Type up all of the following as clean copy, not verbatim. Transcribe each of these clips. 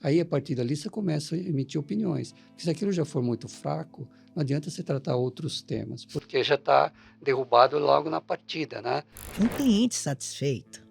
Aí, a partir dali, você começa a emitir opiniões. Porque se aquilo já for muito fraco, não adianta você tratar outros temas, porque já está derrubado logo na partida, né? Um cliente satisfeito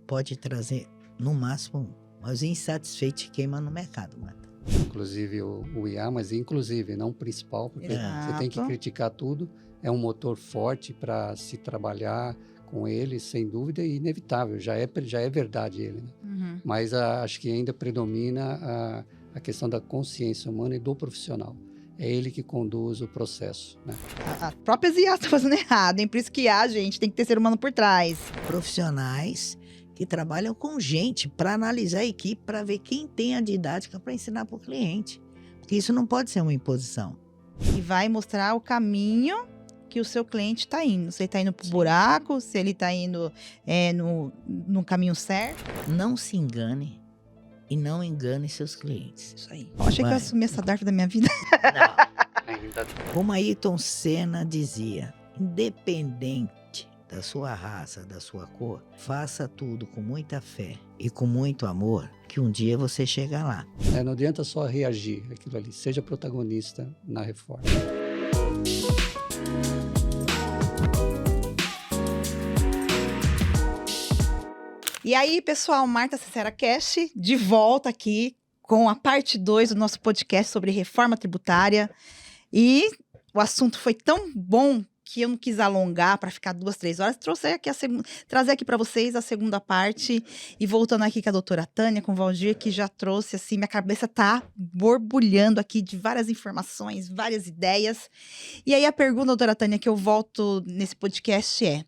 pode trazer, no máximo, mas o insatisfeito queima no mercado, Marta. Inclusive o IA, mas inclusive, não o principal, porque você tem que Exato. criticar tudo. É um motor forte para se trabalhar com ele, sem dúvida, e inevitável. Já é verdade ele, né? Uhum. Mas acho que ainda predomina a questão da consciência humana e do profissional. É ele que conduz o processo, né? A própria IA está fazendo errado, hein? Por isso que a gente tem que ter ser humano por trás. Profissionais que trabalham com gente para analisar a equipe, para ver quem tem a didática para ensinar para o cliente. Porque isso não pode ser uma imposição. E vai mostrar o caminho que o seu cliente está indo. Se ele está indo pro buraco, se ele está indo no caminho certo. Não se engane e não engane seus clientes. Isso aí. Eu achei que eu Vai. assumi essa tarefa da minha vida. Não. Ainda Como Ayrton Senna dizia, independente da sua raça, da sua cor, faça tudo com muita fé e com muito amor, que um dia você chega lá. não adianta só reagir aquilo ali. Seja protagonista na reforma. E aí, pessoal, Marta Cecera Cash, de volta aqui com a parte 2 do nosso podcast sobre reforma tributária. E o assunto foi tão bom que eu não quis alongar para ficar 2, 3 horas. Trazer aqui para vocês a segunda parte. E voltando aqui com a doutora Tânia, com o Valdir, que já trouxe, assim, minha cabeça tá borbulhando aqui de várias informações, várias ideias. E aí a pergunta, doutora Tânia, que eu volto nesse podcast é: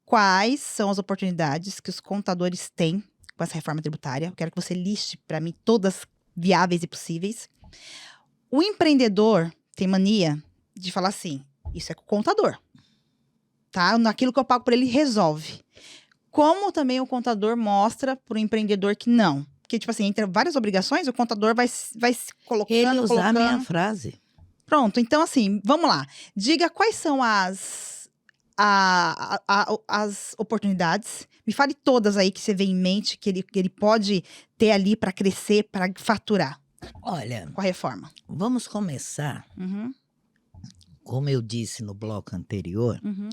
quais são as oportunidades que os contadores têm com essa reforma tributária? Eu quero que você liste para mim todas viáveis e possíveis. O empreendedor tem mania de falar assim: isso é com o contador, tá? Naquilo que eu pago para ele, resolve. Como também o contador mostra para o empreendedor que não. Porque, tipo assim, entre várias obrigações, o contador vai se colocando, Ele usar a minha colocando. frase. Pronto, então assim, vamos lá. Diga quais são as oportunidades. Me fale todas aí que você vê em mente que ele pode ter ali para crescer, para faturar Olha, com a reforma. vamos começar, Uhum, como eu disse no bloco anterior, uhum.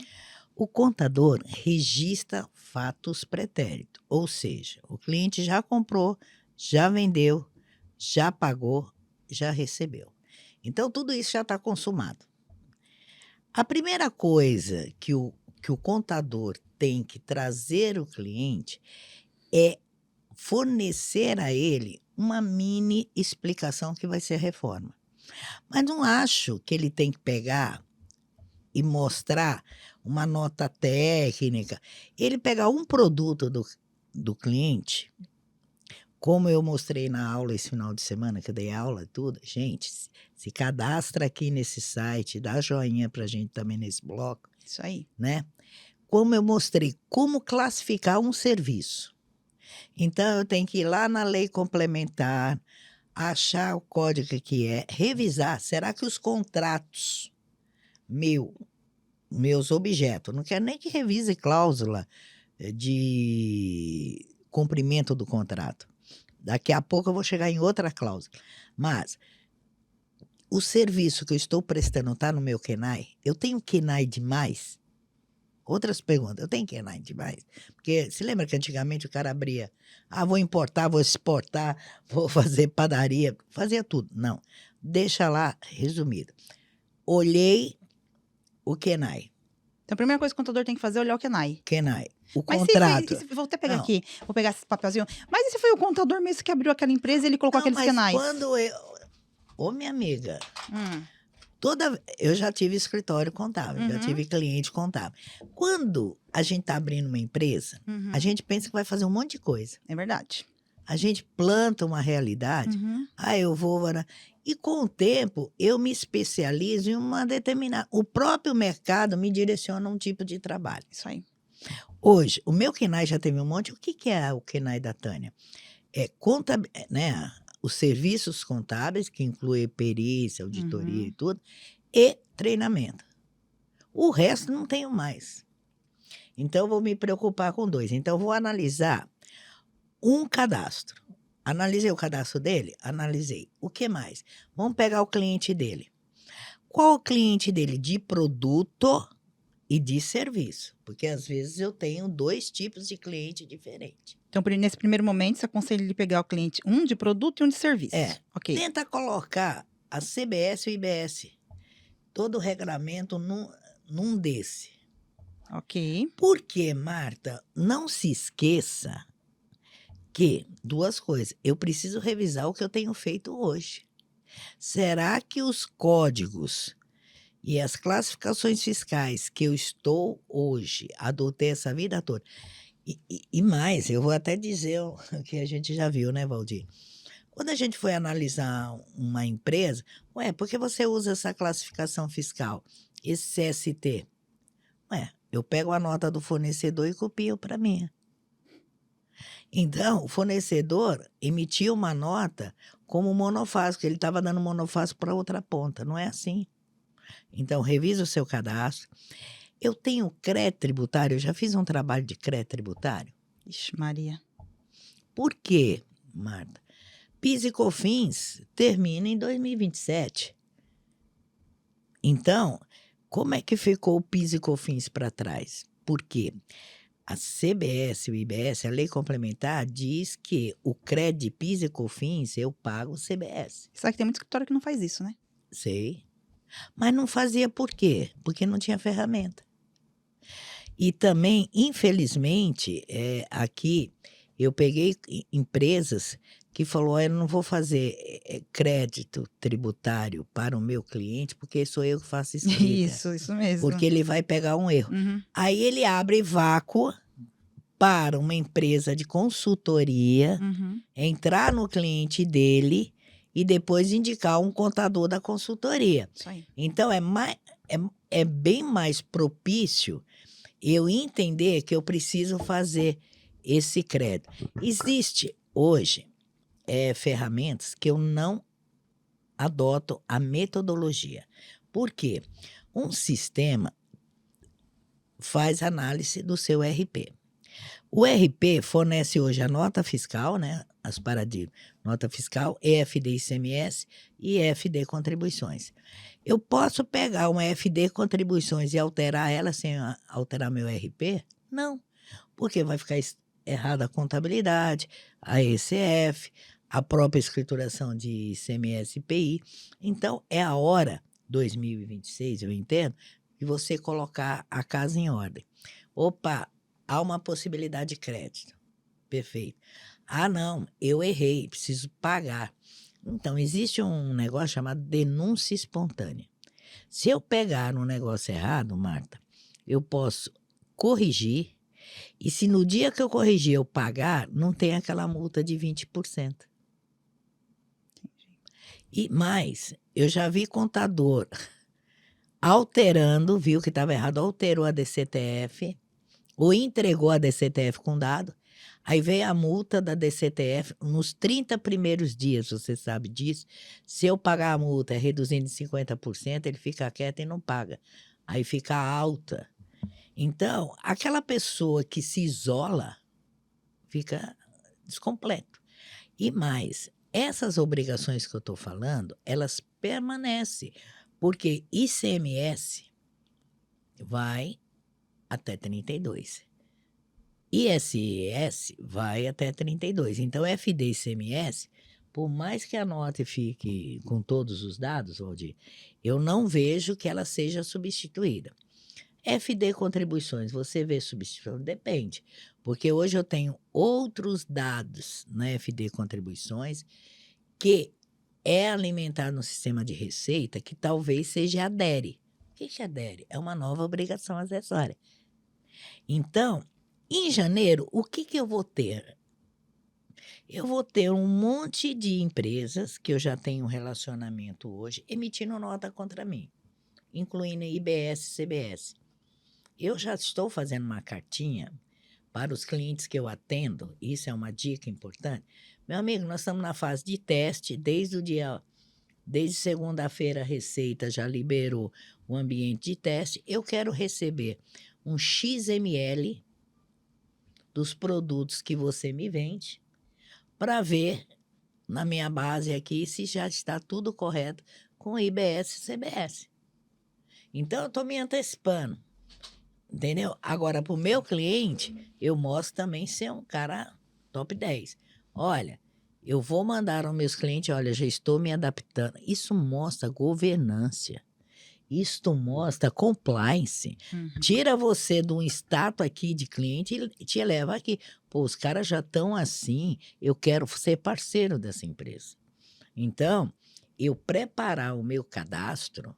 o contador registra fatos pretéritos, ou seja, o cliente já comprou, já vendeu, já pagou, já recebeu. Então, tudo isso já está consumado. A primeira coisa que o contador tem que trazer o cliente é fornecer a ele uma mini explicação que vai ser a reforma. Mas não acho que ele tem que pegar e mostrar uma nota técnica. Ele pegar um produto do cliente, como eu mostrei na aula esse final de semana, que eu dei aula e tudo. Gente, se cadastra aqui nesse site, dá joinha pra gente também nesse bloco, Isso aí. né? Como eu mostrei como classificar um serviço. Então, eu tenho que ir lá na lei complementar, achar o código que é, revisar. Será que os contratos meus objetos, não quero nem que revise cláusula de cumprimento do contrato. Daqui a pouco eu vou chegar em outra cláusula. Mas o serviço que eu estou prestando está no meu KENAI? Eu tenho KENAI demais? Outras perguntas, eu tenho KENAI demais? Porque se lembra que antigamente o cara abria, vou importar, vou exportar, vou fazer padaria, fazia tudo. Não, deixa lá resumido. Olhei o KENAI. Então, a primeira coisa que o contador tem que fazer é olhar o KENAI. KENAI. O Mas contrato. vou até pegar Não. aqui, vou pegar esse papelzinho. Mas e se foi o contador mesmo que abriu aquela empresa e ele colocou Não, aqueles mas KENAIs? quando eu... Ô, minha amiga, Hum, eu já tive escritório contábil, já Uhum. tive cliente contábil. Quando a gente está abrindo uma empresa, uhum. a gente pensa que vai fazer um monte de coisa. É verdade. A gente planta uma realidade, Uhum. eu vou... E com o tempo, eu me especializo em uma determinada... O próprio mercado me direciona a um tipo de trabalho. Isso aí. Hoje, o meu KENAI já teve um monte. O que é o KENAI da Tânia? É né, os serviços contábeis, que inclui perícia, auditoria e tudo, e treinamento. O resto não tenho mais. Então, eu vou me preocupar com 2. Então, eu vou analisar um cadastro. Analisei o cadastro dele? Analisei. O que mais? Vamos pegar o cliente dele. Qual o cliente dele de produto e de serviço? Porque às vezes eu tenho 2 tipos de cliente diferentes. Então, nesse primeiro momento, você aconselha ele pegar o cliente, um de produto e um de serviço. Ok. Tenta colocar a CBS e o IBS, todo o regramento num desse. Ok. Porque, Marta, não se esqueça que 2 coisas. Eu preciso revisar o que eu tenho feito hoje. Será que os códigos e as classificações fiscais que eu estou hoje, adotei essa vida toda, e mais, eu vou até dizer o que a gente já viu, né, Valdir? Quando a gente foi analisar uma empresa, por que você usa essa classificação fiscal, esse CST? Eu pego a nota do fornecedor e copio para mim. Então, o fornecedor emitiu uma nota como monofásico, ele estava dando monofásico para outra ponta, não é assim. Então, revisa o seu cadastro. Eu tenho crédito tributário, eu já fiz um trabalho de crédito tributário. Ixi, Maria. Por quê, Marta? PIS e COFINS termina em 2027. Então, como é que ficou o PIS e COFINS para trás? Por quê? A CBS e o IBS, a lei complementar, diz que o crédito de PIS e COFINS eu pago o CBS. Sabe que tem muito escritório que não faz isso, né? Sei. Mas não fazia por quê? Porque não tinha ferramenta. E também, infelizmente, aqui eu peguei empresas que falou, eu não vou fazer crédito tributário para o meu cliente, porque sou eu que faço escrita. Isso mesmo. Porque ele vai pegar um erro. Uhum. Aí ele abre vácuo para uma empresa de consultoria Uhum. entrar no cliente dele e depois indicar um contador da consultoria. Isso aí. Então, é bem mais propício eu entender que eu preciso fazer esse crédito. Existe hoje ferramentas que eu não adoto a metodologia. Por quê? Um sistema faz análise do seu RP. O RP fornece hoje a nota fiscal, né? As paradigmas, nota fiscal, EFD ICMS e EFD contribuições. Eu posso pegar uma EFD contribuições e alterar ela sem alterar meu RP? Não, porque vai ficar errada a contabilidade, a ECF, a própria escrituração de ICMS e IPI. Então, é a hora, 2026, eu entendo, de você colocar a casa em ordem. Opa, há uma possibilidade de crédito. Perfeito. Ah, não, eu errei, preciso pagar. Então, existe um negócio chamado denúncia espontânea. Se eu pegar um negócio errado, Marta, eu posso corrigir, e se no dia que eu corrigir eu pagar, não tem aquela multa de 20%. E mais, eu já vi contador alterando, viu que estava errado, alterou a DCTF, ou entregou a DCTF com dado, aí veio a multa da DCTF nos 30 primeiros dias, você sabe disso. Se eu pagar a multa reduzindo em 50%, ele fica quieto e não paga. Aí fica alta. Então, aquela pessoa que se isola fica descompleto. E mais, essas obrigações que eu estou falando, elas permanecem, porque ICMS vai até 32. ISS vai até 32. Então, FD e ICMS, por mais que a nota fique com todos os dados, Valdir, eu não vejo que ela seja substituída. FD contribuições, você vê substituição? Depende, porque hoje eu tenho outros dados na FD contribuições que é alimentado no sistema de receita que talvez seja a DERE. O que é a DERE? É uma nova obrigação acessória. Então, em janeiro, o que eu vou ter? Eu vou ter um monte de empresas que eu já tenho um relacionamento hoje emitindo nota contra mim, incluindo IBS e CBS. Eu já estou fazendo uma cartinha para os clientes que eu atendo, isso é uma dica importante. Meu amigo, nós estamos na fase de teste, desde segunda-feira a Receita já liberou o ambiente de teste. Eu quero receber um XML dos produtos que você me vende para ver na minha base aqui se já está tudo correto com o IBS e CBS. Então, eu estou me antecipando, entendeu? Agora, para o meu cliente, eu mostro também ser um cara top 10. Olha, eu vou mandar aos meus clientes, olha, já estou me adaptando. Isso mostra governança. Isto mostra compliance. Tira você de um status aqui de cliente e te eleva aqui. Pô, os caras já estão assim, eu quero ser parceiro dessa empresa. Então, eu preparar o meu cadastro,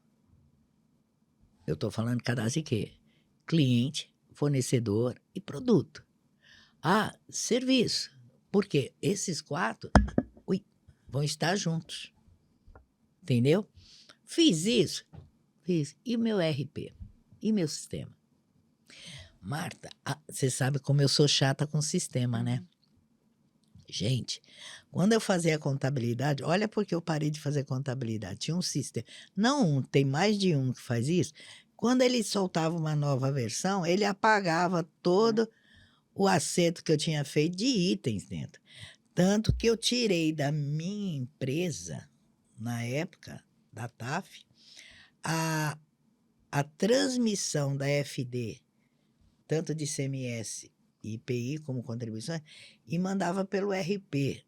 eu estou falando cadastro de quê? Cliente, fornecedor e produto. Ah, serviço. Porque esses 4 vão estar juntos. Entendeu? Fiz isso. Fiz. E o meu RP? E meu sistema? Marta, você sabe como eu sou chata com sistema, né? Gente, quando eu fazia a contabilidade, olha porque eu parei de fazer contabilidade. Tinha um sistema. Não, tem mais de um que faz isso. Quando ele soltava uma nova versão, ele apagava todo o acerto que eu tinha feito de itens dentro. Tanto que eu tirei da minha empresa, na época, da TAF, a transmissão da FD, tanto de CMS e IPI como contribuições, e mandava pelo RP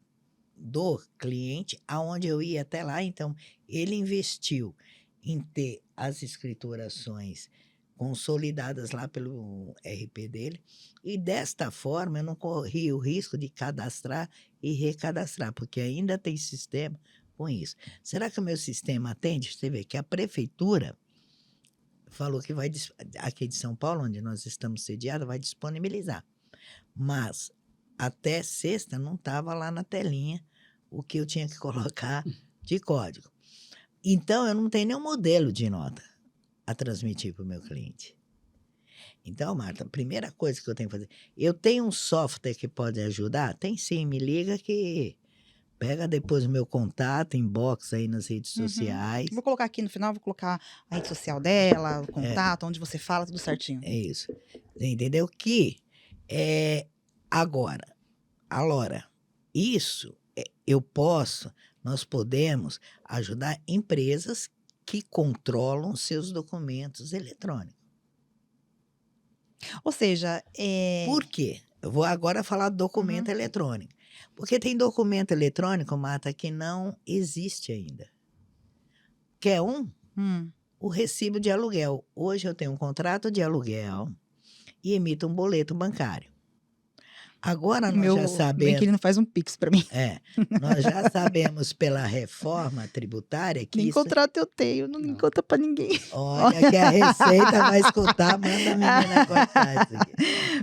do cliente, aonde eu ia até lá. Então, ele investiu em ter as escriturações consolidadas lá pelo RP dele, e desta forma eu não corri o risco de cadastrar e recadastrar, porque ainda tem sistema com isso. Será que o meu sistema atende? Você vê que a prefeitura falou que vai, aqui de São Paulo, onde nós estamos sediados, vai disponibilizar. Mas até sexta não estava lá na telinha o que eu tinha que colocar de código. Então, eu não tenho nenhum modelo de nota a transmitir para o meu cliente. Então, Marta, a primeira coisa que eu tenho que fazer, eu tenho um software que pode ajudar? Tem sim, me liga que pega depois o meu contato, inbox aí nas redes sociais. Vou colocar aqui no final, vou colocar a rede social dela, o contato, onde você fala, tudo certinho. É isso. Você entendeu? Que agora, Alora, isso nós podemos ajudar empresas que controlam seus documentos eletrônicos. Ou seja, Por quê? Eu vou agora falar do documento eletrônico. Porque tem documento eletrônico, Marta, que não existe ainda. Quer um? O recibo de aluguel. Hoje eu tenho um contrato de aluguel e emito um boleto bancário. Agora nós já sabemos... Bem que ele não faz um Pix para mim. Nós já sabemos pela reforma tributária que Nem isso... contrato eu tenho, não conta para ninguém. Olha que a Receita vai escutar, manda a menina cortar isso aqui.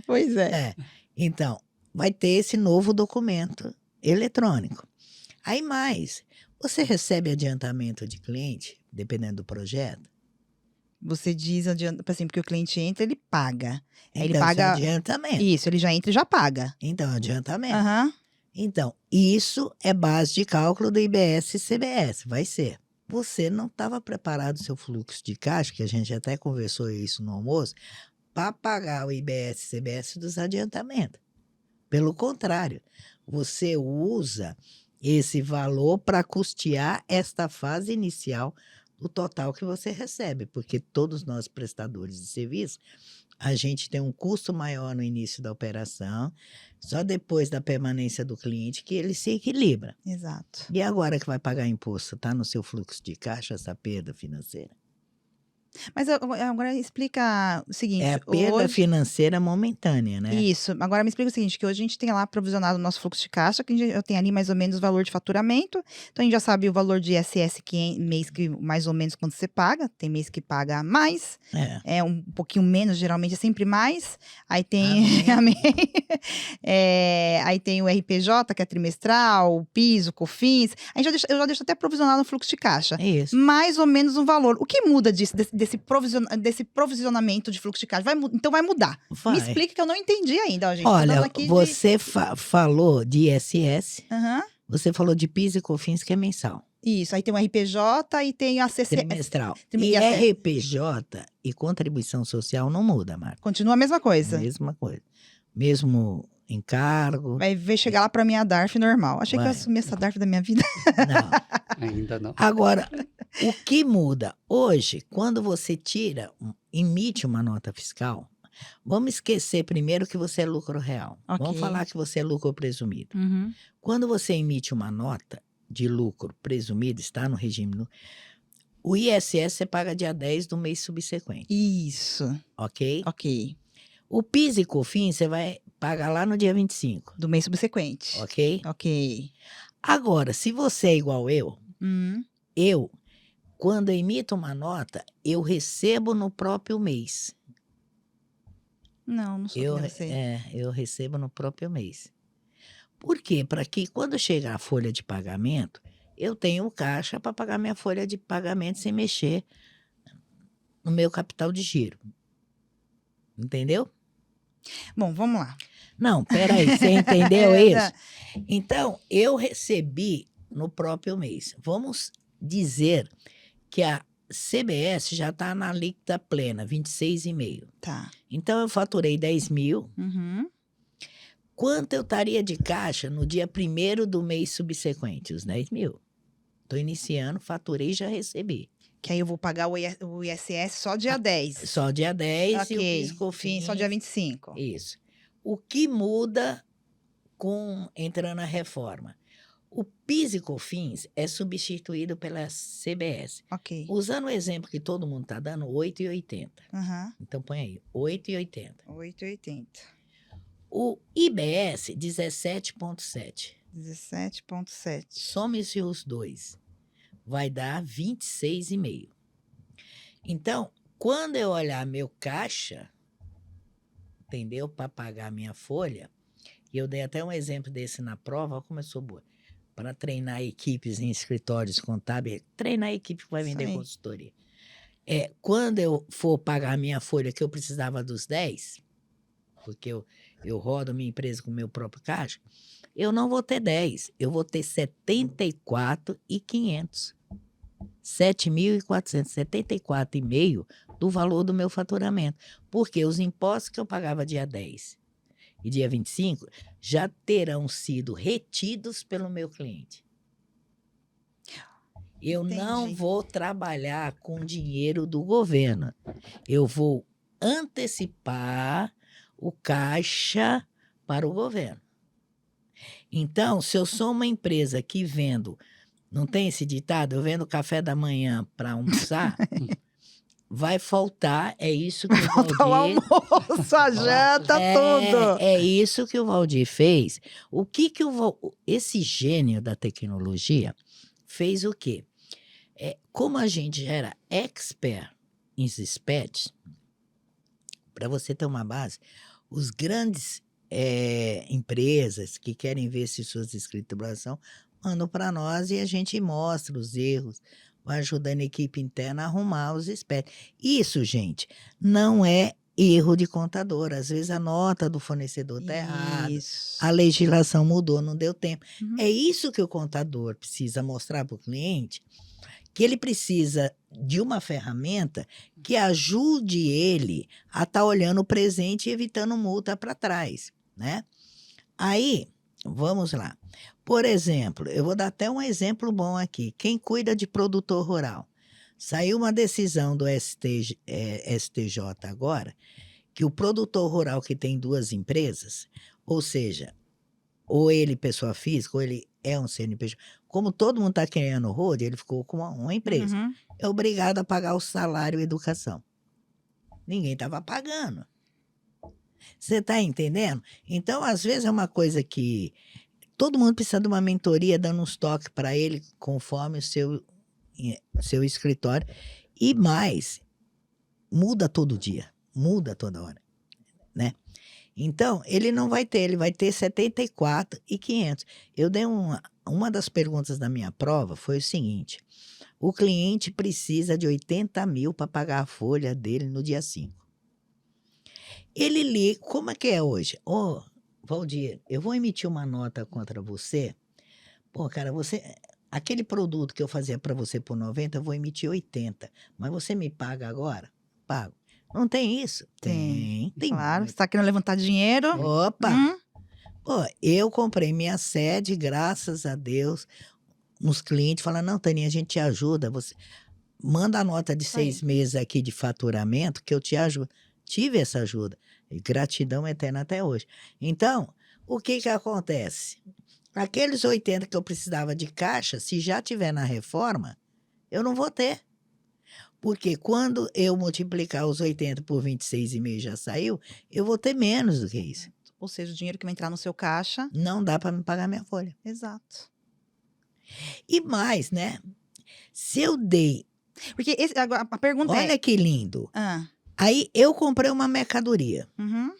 Pois é. Então, vai ter esse novo documento eletrônico. Aí mais, você recebe adiantamento de cliente, dependendo do projeto? Você diz adiantamento, assim, porque o cliente entra, ele paga. Aí ele Então, paga... isso é adiantamento. Isso, ele já entra e já paga. Então, adiantamento. Aham. Então, isso é base de cálculo do IBS e CBS, vai ser. Você não estava preparado o seu fluxo de caixa, que a gente até conversou isso no almoço, para pagar o IBS e CBS dos adiantamentos. Pelo contrário, você usa esse valor para custear esta fase inicial do total que você recebe, porque todos nós prestadores de serviço, a gente tem um custo maior no início da operação, só depois da permanência do cliente que ele se equilibra. Exato. E agora que vai pagar imposto, está no seu fluxo de caixa essa perda financeira? Mas agora explica o seguinte. É a perda financeira momentânea, né? Isso. Agora me explica o seguinte, que hoje a gente tem lá provisionado o nosso fluxo de caixa, que eu tenho ali mais ou menos o valor de faturamento. Então, a gente já sabe o valor de ISS mês que mais ou menos quando você paga. Tem mês que paga mais. É um pouquinho menos, geralmente é sempre mais. Aí tem... Amém. Aí tem o RPJ, que é trimestral, o PIS, o COFINS. Eu já deixo até provisionado no fluxo de caixa. É isso. Mais ou menos um valor. O que muda disso, desse provisionamento de fluxo de caixa? Então vai mudar. Vai. Me explica que eu não entendi ainda, ó, gente. Olha, você falou de ISS, você falou de PIS e COFINS, que é mensal. Isso, aí tem o RPJ e tem a CCS. Trimestral. E RPJ e contribuição social não muda, Marco. Continua a mesma coisa. Mesma coisa. Mesmo encargo. Vai ver chegar lá para minha DARF normal. Achei que eu Vai. assumi essa DARF da minha vida. Não. Ainda não. Agora, o que muda? Hoje, quando você emite uma nota fiscal, vamos esquecer primeiro que você é lucro real. Ok. Vamos falar que você é lucro presumido. Uhum. Quando você emite uma nota de lucro presumido, está no regime, o ISS você paga dia 10 do mês subsequente, Isso. ok? Ok. O PIS e COFINS você vai pagar lá no dia 25, Do mês subsequente. ok? Ok. Agora, se você é igual eu, quando emito uma nota, eu recebo no próprio mês. Não sou que nem você. Eu recebo no próprio mês. Por quê? Para que quando chegar a folha de pagamento, eu tenho caixa para pagar minha folha de pagamento sem mexer no meu capital de giro. Entendeu? Bom, vamos lá. Não, peraí, você entendeu isso? Então, eu recebi no próprio mês. Vamos dizer que a CBS já está na alíquota plena, 26,5. Tá. Então, eu faturei 10 mil. Uhum. Quanto eu estaria de caixa no dia 1º do mês subsequente? Os 10 mil. Estou iniciando, faturei e já recebi. Que aí eu vou pagar o ISS só dia 10. Só dia 10 e o Ok. PIS/COFINS. Só dia 25. Isso. O que muda entrando a reforma? O PIS e COFINS é substituído pela CBS. Ok. Usando o exemplo que todo mundo está dando, 8,80. Aham. Então põe aí, 8,80. 8,80. O IBS, 17,7. 17,7. Some-se os dois. Vai dar 26,5. Então, quando eu olhar meu caixa, entendeu? Para pagar minha folha, e eu dei até um exemplo desse na prova, olha como eu sou boa. Para treinar equipes em escritórios contábeis, treinar a equipe que vai Isso vender aí. consultoria. Quando eu for pagar a minha folha, que eu precisava dos 10, porque eu rodo minha empresa com o meu próprio caixa, eu não vou ter 10, eu vou ter 74.500. 7.400, 74,5 do valor do meu faturamento. Porque os impostos que eu pagava dia 10 e dia 25 já terão sido retidos pelo meu cliente. Eu não Entendi. vou trabalhar com dinheiro do governo. Eu vou antecipar o caixa para o governo. Então, se eu sou uma empresa que vendo, não tem esse ditado, eu vendo café da manhã para almoçar, vai faltar, é isso que o Falta o Valdir... almoço, a janta, tudo. É isso que o Valdir fez. O que esse gênio da tecnologia fez o quê? Como a gente já era expert em SPED, para você ter uma base, os grandes empresas que querem ver se suas escrituração mandam para nós e a gente mostra os erros, vai ajudando a equipe interna a arrumar os SPED. Isso, gente, não é erro de contador. Às vezes a nota do fornecedor está errada, Isso. a legislação mudou, não deu tempo. Uhum. É isso que o contador precisa mostrar para o cliente, que ele precisa de uma ferramenta que ajude ele a estar olhando o presente e evitando multa para trás, né? Aí, vamos lá. Por exemplo, eu vou dar até um exemplo bom aqui. Quem cuida de produtor rural? Saiu uma decisão do STJ agora, que o produtor rural que tem 2 empresas, ou seja, ou ele pessoa física, ou ele é um CNPJ, como todo mundo está querendo o road, ele ficou com uma empresa. Uhum. É obrigado a pagar o salário e educação. Ninguém estava pagando. Você está entendendo? Então, às vezes é uma coisa que todo mundo precisa de uma mentoria, dando uns toques para ele, conforme o seu escritório. E mais, muda todo dia, muda toda hora, né? Então, ele não vai ter, ele vai ter 74.500. Eu dei uma das perguntas da minha prova foi o seguinte: o cliente precisa de 80 mil para pagar a folha dele no dia 5. Ele liga, como é que é hoje? Ô, Valdir, eu vou emitir uma nota contra você. Pô, cara, aquele produto que eu fazia para você por 90, eu vou emitir 80. Mas você me paga agora? Pago. Não tem isso? Tem. Tem. Claro, você está querendo levantar dinheiro. Opa! Pô, eu comprei minha sede, graças a Deus. Uns clientes falam, não, Taninha, a gente te ajuda. Você manda a nota de 6 meses aqui de faturamento que eu te ajudo. Tive essa ajuda. E gratidão eterna até hoje. Então, o que que acontece? Aqueles 80 que eu precisava de caixa, se já tiver na reforma, eu não vou ter. Porque quando eu multiplicar os 80 por 26,5 já saiu, eu vou ter menos do que isso. Ou seja, o dinheiro que vai entrar no seu caixa. Não dá para me pagar minha folha. Exato. E mais, né? Se eu dei... Porque agora, a pergunta é... Olha que lindo. Ah, Aí eu comprei uma mercadoria uhum.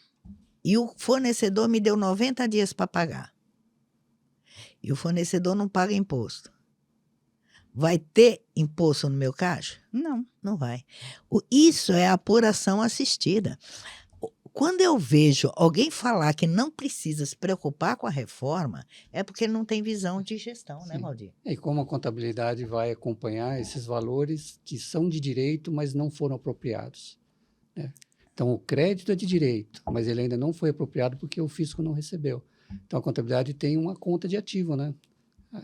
e o fornecedor me deu 90 dias para pagar. E o fornecedor não paga imposto. Vai ter imposto no meu caixa? Não. Não vai. Isso é apuração assistida. Quando eu vejo alguém falar que não precisa se preocupar com a reforma, é porque ele não tem visão de gestão, né, Sim. Valdir? E como a contabilidade vai acompanhar esses valores que são de direito, mas não foram apropriados, né? Então, o crédito é de direito, mas ele ainda não foi apropriado porque o fisco não recebeu. Então, a contabilidade tem uma conta de ativo, né?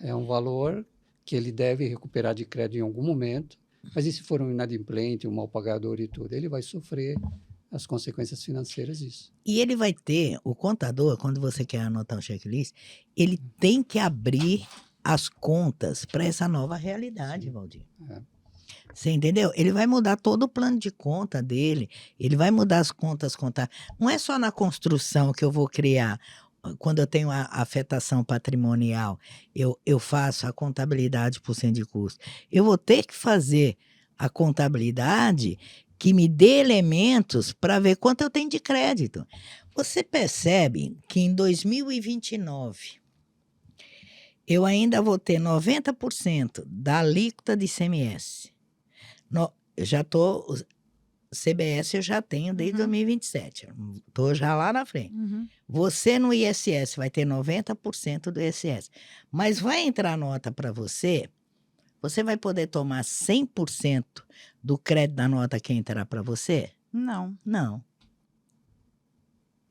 É um valor que ele deve recuperar de crédito em algum momento, mas e se for um inadimplente, um mal pagador e tudo? Ele vai sofrer as consequências financeiras disso. E ele vai ter, o contador, quando você quer anotar um checklist, ele tem que abrir as contas para essa nova realidade, Valdir. É. Você entendeu? Ele vai mudar todo o plano de conta dele, ele vai mudar as contas contábeis. Não é só na construção que eu vou criar. Quando eu tenho a afetação patrimonial, eu faço a contabilidade por cento de custo. Eu vou ter que fazer a contabilidade que me dê elementos para ver quanto eu tenho de crédito. Você percebe que em 2029 eu ainda vou ter 90% da alíquota de ICMS. Eu já estou... CBS eu já tenho desde 2027. Estou já lá na frente. Uhum. Você no ISS vai ter 90% do ISS. Mas vai entrar nota para você, você vai poder tomar 100% do crédito da nota que entrar para você? Não. Não.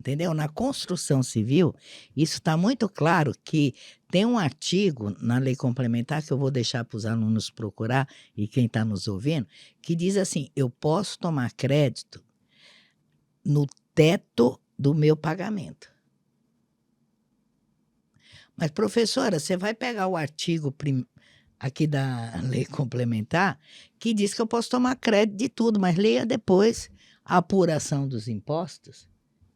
Entendeu? Na construção civil, isso está muito claro que tem um artigo na lei complementar que eu vou deixar para os alunos procurar e quem está nos ouvindo, que diz assim, eu posso tomar crédito no teto do meu pagamento. Mas, professora, você vai pegar o artigo aqui da lei complementar que diz que eu posso tomar crédito de tudo, mas leia depois a apuração dos impostos.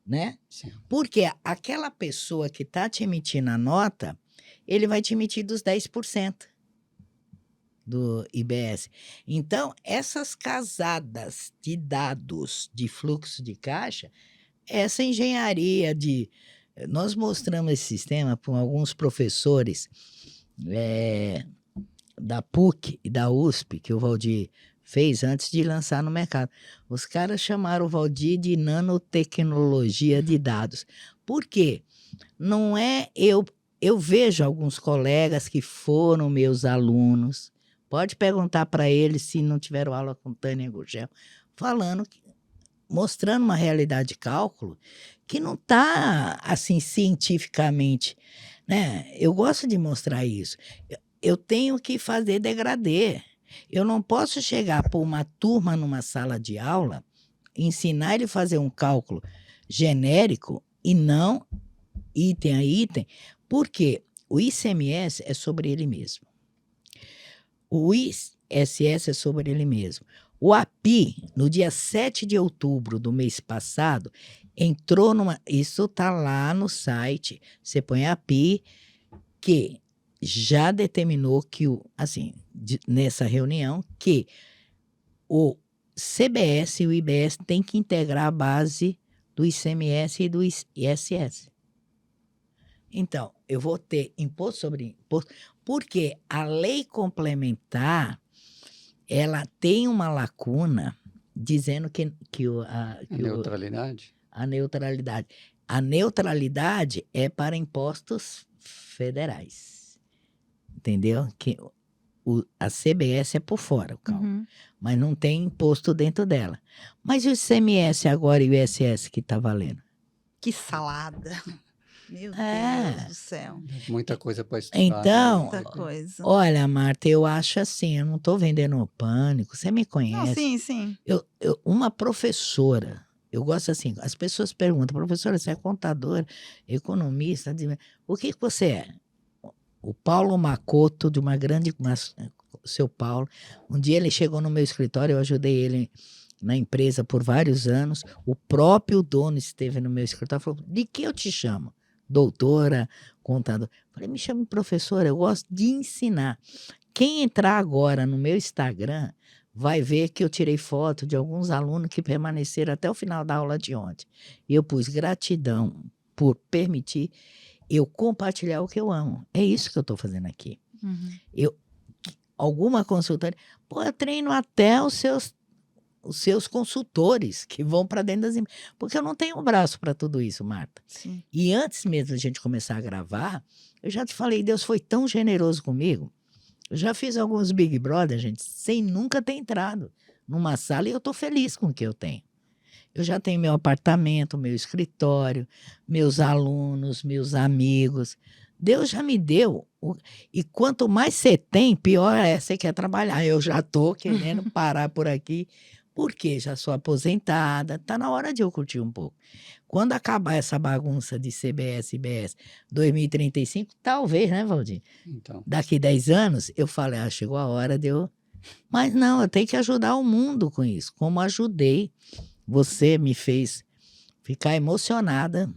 Né? Sim. Porque aquela pessoa que está te emitindo a nota, ele vai te emitir dos 10% do IBS. Então, essas casadas de dados de fluxo de caixa, essa engenharia de... Nós mostramos esse sistema para alguns professores da PUC e da USP, que o Valdir fez antes de lançar no mercado. Os caras chamaram o Valdir de nanotecnologia de dados. Por quê? Não é eu vejo alguns colegas que foram meus alunos, pode perguntar para eles se não tiveram aula com Tânia Gurgel, mostrando uma realidade de cálculo que não está assim cientificamente, né? Eu gosto de mostrar isso. Eu tenho que fazer degradê. Eu não posso chegar por uma turma numa sala de aula, ensinar ele a fazer um cálculo genérico e não item a item, porque o ICMS é sobre ele mesmo. O ISS é sobre ele mesmo. O API, no dia 7 de outubro do mês passado, entrou numa... Isso está lá no site. Você põe API, que já determinou que, nessa reunião, que o CBS e o IBS têm que integrar a base do ICMS e do ISS. Então, eu vou ter imposto sobre imposto, porque a lei complementar, ela tem uma lacuna dizendo que a neutralidade? A neutralidade. A neutralidade é para impostos federais. Entendeu? Que a CBS é por fora, o cálculo, mas não tem imposto dentro dela. Mas e o ICMS agora e o ISS que está valendo? Que salada. Meu É. Deus do céu. Muita coisa para estudar. Então, Muita coisa. olha, Marta, eu acho assim, eu não estou vendendo pânico, você me Não, conhece. sim, sim. Uma professora, eu gosto assim, as pessoas perguntam, professora, você é contadora, economista, o que você é? O Paulo Macoto, de uma grande, seu Paulo, um dia ele chegou no meu escritório, eu ajudei ele na empresa por vários anos, o próprio dono esteve no meu escritório e falou, de que eu te chamo? Doutora, contadora. Falei, me chame professora, eu gosto de ensinar. Quem entrar agora no meu Instagram vai ver que eu tirei foto de alguns alunos que permaneceram até o final da aula de ontem. E eu pus gratidão por permitir eu compartilhar o que eu amo. É isso que eu estou fazendo aqui. Uhum. Alguma consultoria, pô, eu treino até os seus consultores que vão para dentro das empresas. Porque eu não tenho braço para tudo isso, Marta. Sim. E antes mesmo da gente começar a gravar, eu já te falei, Deus foi tão generoso comigo. Eu já fiz alguns Big Brother, gente, sem nunca ter entrado numa sala e eu estou feliz com o que eu tenho. Eu já tenho meu apartamento, meu escritório, meus alunos, meus amigos. Deus já me deu. E quanto mais você tem, pior é você quer trabalhar. Eu já estou querendo parar por aqui, porque já sou aposentada. Está na hora de eu curtir um pouco. Quando acabar essa bagunça de CBS, IBS 2035, talvez, né, Valdir? Então, Daqui 10 anos, eu falei, chegou a hora de eu... Mas não, eu tenho que ajudar o mundo com isso, como ajudei. Você me fez ficar emocionada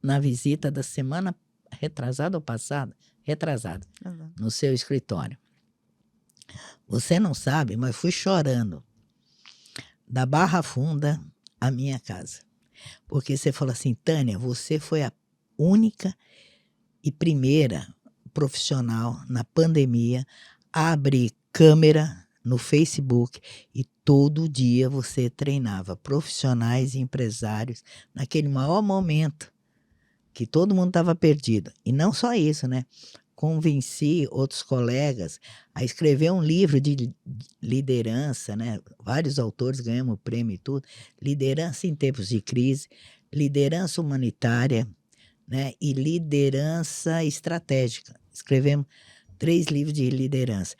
na visita da semana retrasada ou passada? Retrasada, no seu escritório. Você não sabe, mas fui chorando da Barra Funda à minha casa. Porque você falou assim, Tânia, você foi a única e primeira profissional na pandemia a abrir câmera no Facebook e todo dia você treinava profissionais e empresários naquele maior momento que todo mundo estava perdido. E não só isso, né? Convenci outros colegas a escrever um livro de liderança, né? Vários autores ganhamos o prêmio e tudo. Liderança em tempos de crise, liderança humanitária, né? E liderança estratégica. Escrevemos 3 livros de liderança.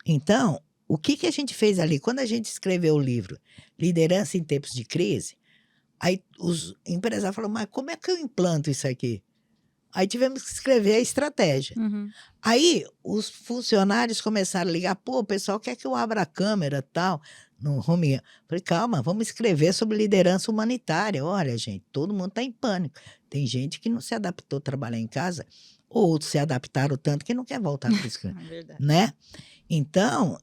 Então, o que a gente fez ali? Quando a gente escreveu o livro Liderança em Tempos de Crise, aí os empresários falaram, mas como é que eu implanto isso aqui? Aí tivemos que escrever a estratégia. Uhum. Aí os funcionários começaram a ligar, pô, o pessoal quer que eu abra a câmera e tal, no home. Falei, calma, vamos escrever sobre liderança humanitária. Olha, gente, todo mundo está em pânico. Tem gente que não se adaptou a trabalhar em casa, outros se adaptaram tanto que não quer voltar para o escritório, É verdade. né? Então,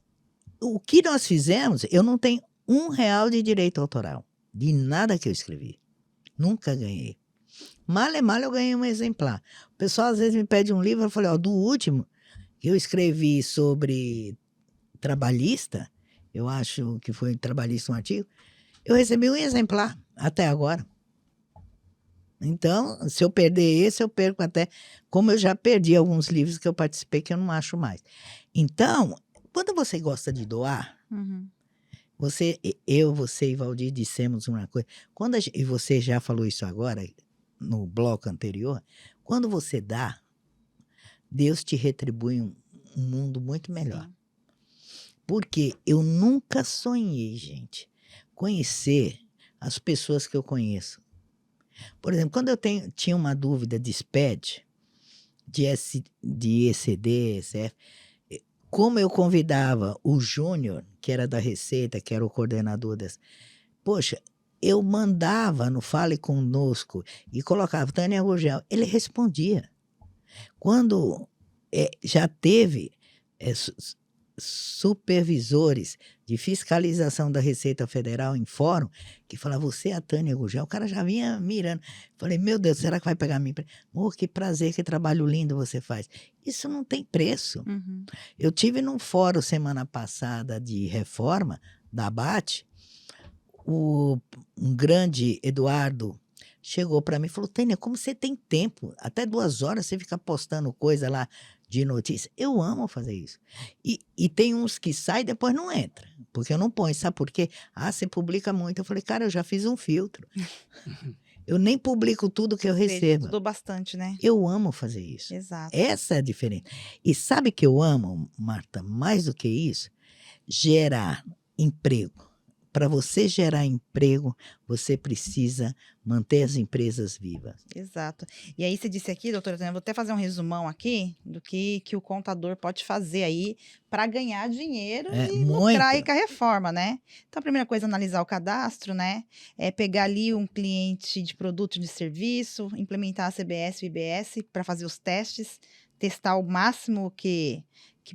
o que nós fizemos, eu não tenho R$1 de direito autoral, de nada que eu escrevi. Nunca ganhei. Mal eu ganhei um exemplar. O pessoal às vezes me pede um livro, eu falei, do último que eu escrevi sobre trabalhista, eu acho que foi trabalhista um artigo, eu recebi um exemplar até agora. Então, se eu perder esse, eu perco até, como eu já perdi alguns livros que eu participei que eu não acho mais. Então, quando você gosta de doar, Uhum. você e Valdir dissemos uma coisa, e você já falou isso agora, no bloco anterior, quando você dá, Deus te retribui um mundo muito melhor. Sim. Porque eu nunca sonhei, gente, conhecer as pessoas que eu conheço. Por exemplo, quando eu tinha uma dúvida de SPED, de ECD, ECF, como eu convidava o Júnior, que era da Receita, que era o coordenador das... Poxa, eu mandava no Fale Conosco e colocava Tânia Gurgel, ele respondia. Quando já teve supervisores de fiscalização da Receita Federal em fórum, que falavam, você é a Tânia Gurgel, o cara já vinha mirando. Falei, meu Deus, será que vai pegar minha empresa? Que prazer, que trabalho lindo você faz. Isso não tem preço. Uhum. Eu tive num fórum semana passada de reforma da ABAT, um grande Eduardo chegou para mim e falou, Tânia, como você tem tempo? Até 2 horas você fica postando coisa lá de notícia. Eu amo fazer isso. E tem uns que saem e depois não entra, porque eu não ponho. Sabe por quê? Você publica muito. Eu falei, cara, eu já fiz um filtro. Eu nem publico tudo que eu recebo. Estudou bastante, né? Eu amo fazer isso. Exato. Essa é a diferença. E sabe que eu amo, Marta, mais do que isso? Gerar emprego. Para você gerar emprego, você precisa manter as empresas vivas. Exato. E aí você disse aqui, doutora Tânia, vou até fazer um resumão aqui do que o contador pode fazer aí para ganhar dinheiro e lucrar aí com a reforma, né? Então, a primeira coisa é analisar o cadastro, né? É pegar ali um cliente de produto de serviço, implementar a CBS e o IBS para fazer os testes, testar o máximo que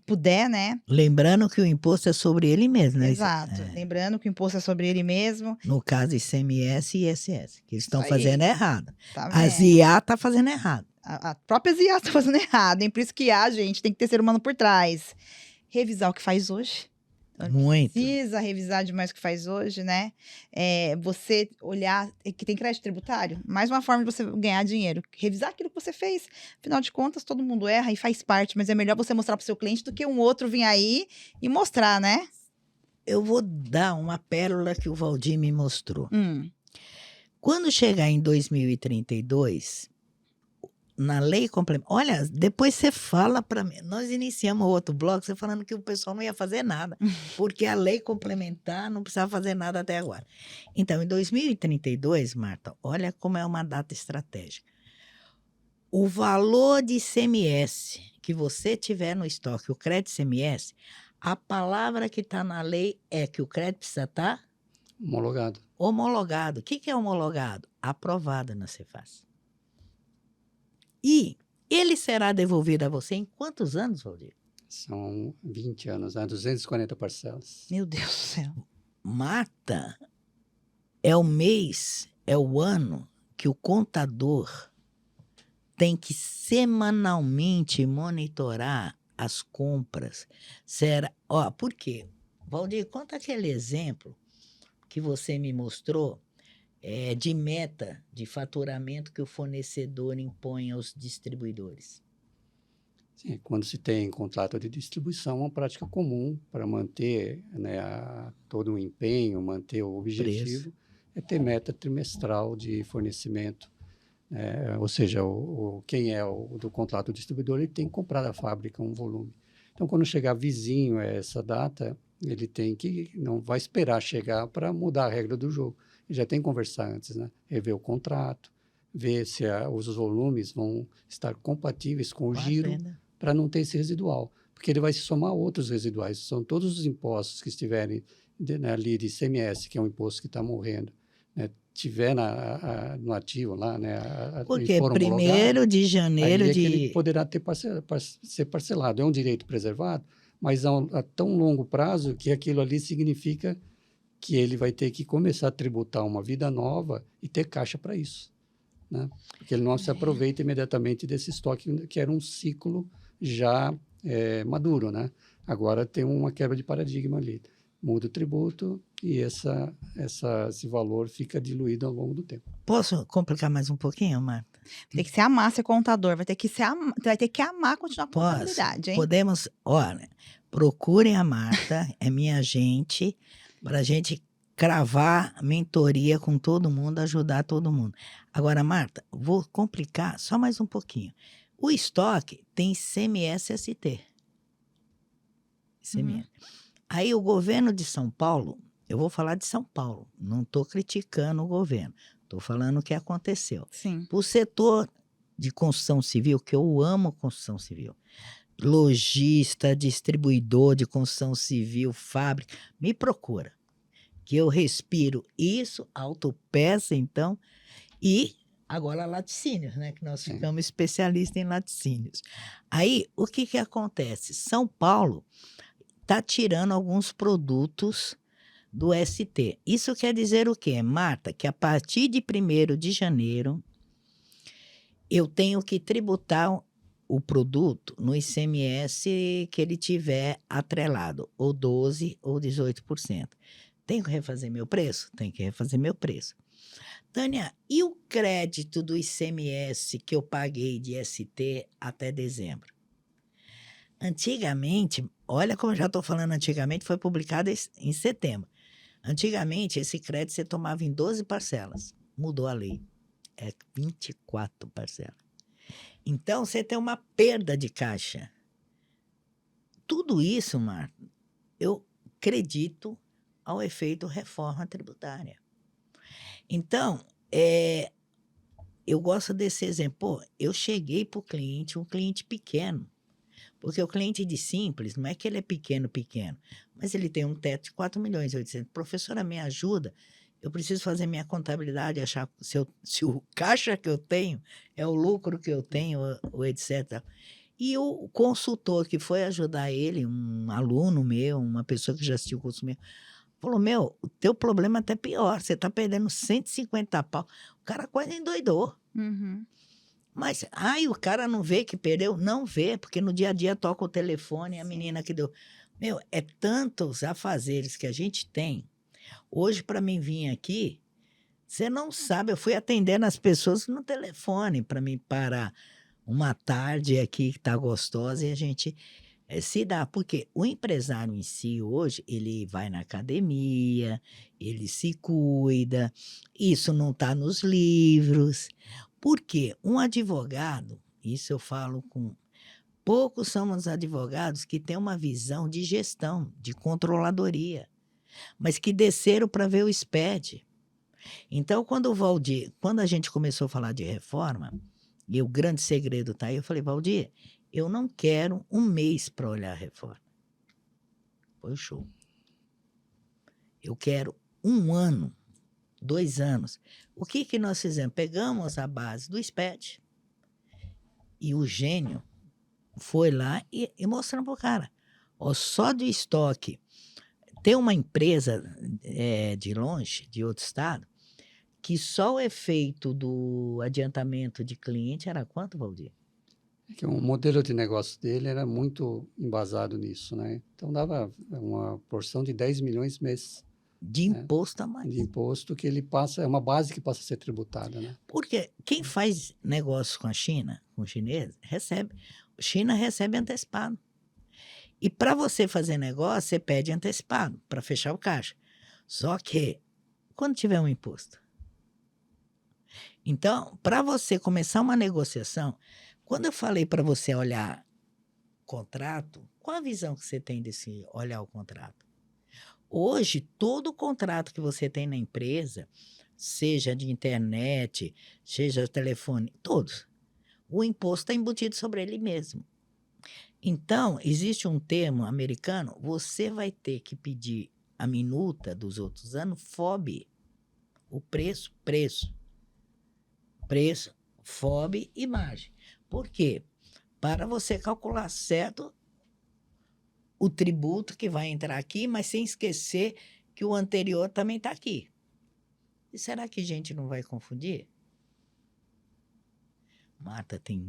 puder, né? Lembrando que o imposto é sobre ele mesmo, né? Exato. Lembrando que o imposto é sobre ele mesmo. No caso, ICMS e ISS, que eles estão Isso aí. fazendo errado. Tá A vendo? ZIA está fazendo errado. A própria ZIA está fazendo errado, hein? Por isso que gente tem que ter ser humano por trás. Revisar o que faz hoje. Então, Muito. Precisa revisar demais o que faz hoje, né? Você olhar que tem crédito tributário, mais uma forma de você ganhar dinheiro. Revisar aquilo que você fez. Afinal de contas, todo mundo erra e faz parte, mas é melhor você mostrar para o seu cliente do que um outro vir aí e mostrar, né? Eu vou dar uma pérola que o Valdir me mostrou. Hum. Quando chegar em 2032, na lei complementar... Olha, depois você fala para mim. Nós iniciamos outro bloco, você falando que o pessoal não ia fazer nada, porque a lei complementar não precisava fazer nada até agora. Então, em 2032, Marta, olha como é uma data estratégica. O valor de ICMS que você tiver no estoque, o crédito ICMS, a palavra que está na lei é que o crédito precisa estar Homologado. homologado. O que é homologado? Aprovado na Cefaz. E ele será devolvido a você em quantos anos, Valdir? São 20 anos, né? 240 parcelas. Meu Deus do céu. Marta, é o mês, é o ano que o contador tem que semanalmente monitorar as compras. Por quê? Valdir, conta aquele exemplo que você me mostrou de meta de faturamento que o fornecedor impõe aos distribuidores. Sim, quando se tem contrato de distribuição, é uma prática comum para manter, né, todo o empenho, manter o objetivo, é ter meta trimestral de fornecimento. Ou seja, quem é o do contrato distribuidor, ele tem que comprar da fábrica um volume. Então, quando chegar vizinho a essa data, ele não vai esperar chegar para mudar a regra do jogo. Ele já tem que conversar antes, né? Rever o contrato, ver se os volumes vão estar compatíveis com o giro, para não ter esse residual. Porque ele vai se somar a outros residuais. São todos os impostos que estiverem ali de ICMS, que é um imposto que está morrendo, né? Tiver no ativo lá, né? Porque 1º de janeiro aí é que ele poderá ser parcelado. É um direito preservado, mas a tão longo prazo que aquilo ali significa que ele vai ter que começar a tributar uma vida nova e ter caixa para isso, né? Porque ele não se aproveita imediatamente desse estoque, que era um ciclo já maduro, né? Agora tem uma quebra de paradigma ali. Muda o tributo e esse valor fica diluído ao longo do tempo. Posso complicar mais um pouquinho, Marta? Tem que se amar ser contador, vai ter que amar continuar com a contabilidade, hein? Podemos, olha, procurem a Marta, é minha agente, para a gente cravar mentoria com todo mundo, ajudar todo mundo. Agora, Marta, vou complicar só mais um pouquinho. O estoque tem ICMS-ST. ICMS. Aí o governo de São Paulo, eu vou falar de São Paulo, não estou criticando o governo, estou falando o que aconteceu. Sim. O setor de construção civil, que eu amo construção civil, lojista, distribuidor de construção civil, fábrica, me procura, que eu respiro isso, autopeça, então, e agora laticínios, né, que nós ficamos especialistas em laticínios. Aí, o que acontece? São Paulo está tirando alguns produtos do ST. Isso quer dizer o quê, Marta? Que a partir de 1º de janeiro, eu tenho que tributar o produto no ICMS que ele tiver atrelado, ou 12% ou 18%. Tenho que refazer meu preço? Tenho que refazer meu preço. Tânia, e o crédito do ICMS que eu paguei de ST até dezembro? Antigamente, olha como eu já estou falando antigamente, foi publicado em setembro. Antigamente, esse crédito você tomava em 12 parcelas. Mudou a lei. é 24 parcelas. Então, você tem uma perda de caixa. Tudo isso, Marta, eu acredito ao efeito reforma tributária. Então, eu gosto desse exemplo. Pô, eu cheguei para o cliente, um cliente pequeno, porque o cliente de simples, não é que ele é pequeno, mas ele tem um teto de 4.800.000. Professora, me ajuda, eu preciso fazer minha contabilidade, achar se o caixa que eu tenho é o lucro que eu tenho, ou etc. E o consultor que foi ajudar ele, um aluno meu, uma pessoa que já assistiu o curso meu, falou, meu, o teu problema é até pior, você está perdendo 150 pau. O cara quase endoidou. Uhum. Mas, o cara não vê que perdeu? Não vê, porque no dia a dia toca o telefone e a menina que deu. Meu, é tantos afazeres que a gente tem. Hoje, para mim vir aqui, você não sabe, eu fui atendendo as pessoas no telefone para mim parar uma tarde aqui que está gostosa e a gente se dá. Porque o empresário em si, hoje, ele vai na academia, ele se cuida, isso não está nos livros. Porque um advogado, isso eu falo com. Poucos são os advogados que têm uma visão de gestão, de controladoria, mas que desceram para ver o SPED. Então, quando a gente começou a falar de reforma, e o grande segredo está aí, eu falei, Valdir, eu não quero um mês para olhar a reforma. Foi o show. Eu quero 1 ano, 2 anos. O que nós fizemos? Pegamos a base do SPED e o gênio foi lá e mostrando para o cara. Ó, só de estoque. Tem uma empresa de longe, de outro estado, que só o efeito do adiantamento de cliente era quanto, Valdir? É que o modelo de negócio dele era muito embasado nisso, né? Então dava uma porção de 10 milhões mês De imposto a mais. de imposto que ele passa, é uma base que passa a ser tributada, né? Porque quem faz negócio com a China, com o chinês, recebe. China recebe antecipado. E para você fazer negócio, você pede antecipado para fechar o caixa. Só que, quando tiver um imposto? Então, para você começar uma negociação, quando eu falei para você olhar contrato, qual a visão que você tem desse olhar o contrato? Hoje, todo contrato que você tem na empresa, seja de internet, seja telefone, todos, o imposto está embutido sobre ele mesmo. Então, existe um termo americano, você vai ter que pedir a minuta dos outros anos, FOB, o preço, FOB e margem. Por quê? Para você calcular certo o tributo que vai entrar aqui, mas sem esquecer que o anterior também está aqui. E será que a gente não vai confundir? Marta, tem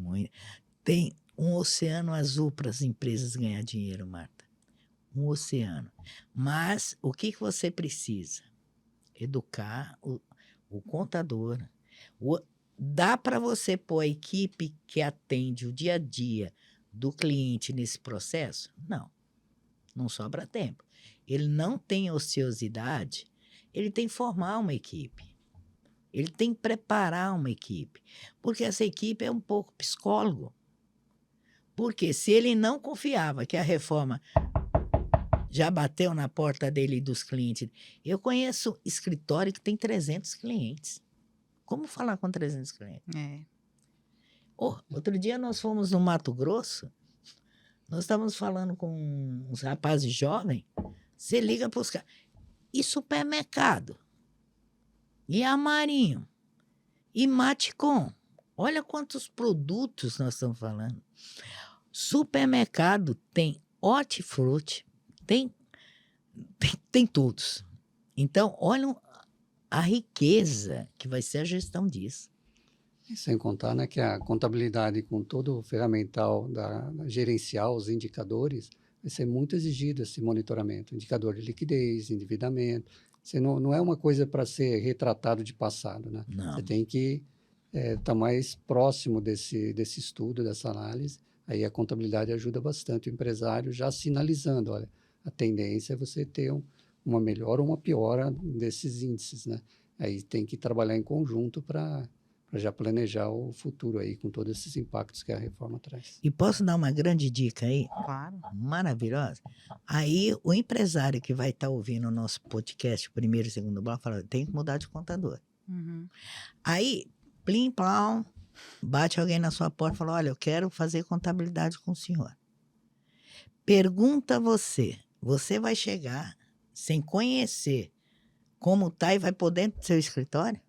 um oceano azul para as empresas ganhar dinheiro, Marta. Um oceano. Mas o que você precisa? Educar o contador. Dá para você pôr a equipe que atende o dia a dia do cliente nesse processo? Não. Não sobra tempo. Ele não tem ociosidade, ele tem que formar uma equipe. Ele tem que preparar uma equipe. Porque essa equipe é um pouco psicólogo. Porque se ele não confiava que a reforma já bateu na porta dele e dos clientes. Eu conheço escritório que tem 300 clientes. Como falar com 300 clientes? Outro dia nós fomos no Mato Grosso, nós estávamos falando com uns rapazes jovens, você liga para os caras. E supermercado? E Amarinho? E Maticom? Olha quantos produtos nós estamos falando. Supermercado tem hortifruti, tem todos. Então, olha a riqueza que vai ser a gestão disso. E sem contar, né, que a contabilidade com todo o ferramental da gerencial, os indicadores, vai ser muito exigido esse monitoramento. Indicador de liquidez, endividamento. Você não é uma coisa para ser retratado de passado, né? Não. Você tem que estar mais próximo desse estudo, dessa análise. Aí a contabilidade ajuda bastante o empresário já sinalizando, olha, a tendência é você ter uma melhora ou uma piora desses índices, né? Aí tem que trabalhar em conjunto para para já planejar o futuro aí com todos esses impactos que a reforma traz. E posso dar uma grande dica aí? Claro. Maravilhosa. Aí o empresário que vai estar ouvindo o nosso podcast, o primeiro e segundo bloco, fala, tem que mudar de contador. Uhum. Aí, plim, plam, bate alguém na sua porta e fala, olha, eu quero fazer contabilidade com o senhor. Pergunta você vai chegar sem conhecer como tá e vai por dentro do seu escritório?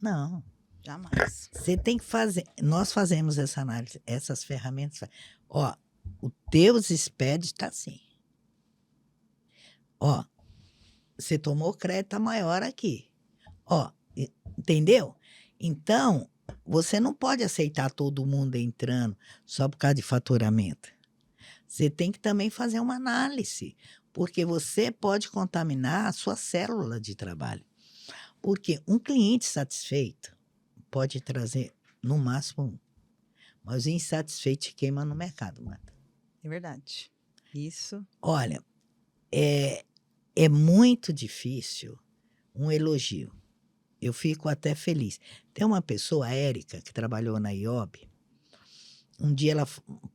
Não. Jamais. Você tem que fazer. Nós fazemos essa análise, essas ferramentas. Ó, o teu SPED está assim. Ó, você tomou crédito maior aqui. Ó, entendeu? Então, você não pode aceitar todo mundo entrando só por causa de faturamento. Você tem que também fazer uma análise, porque você pode contaminar a sua célula de trabalho. Porque um cliente satisfeito pode trazer, no máximo, um. Mas o insatisfeito te queima no mercado, Marta. É verdade. Isso. Olha, é muito difícil um elogio. Eu fico até feliz. Tem uma pessoa, a Érica, que trabalhou na IOB. Um dia ela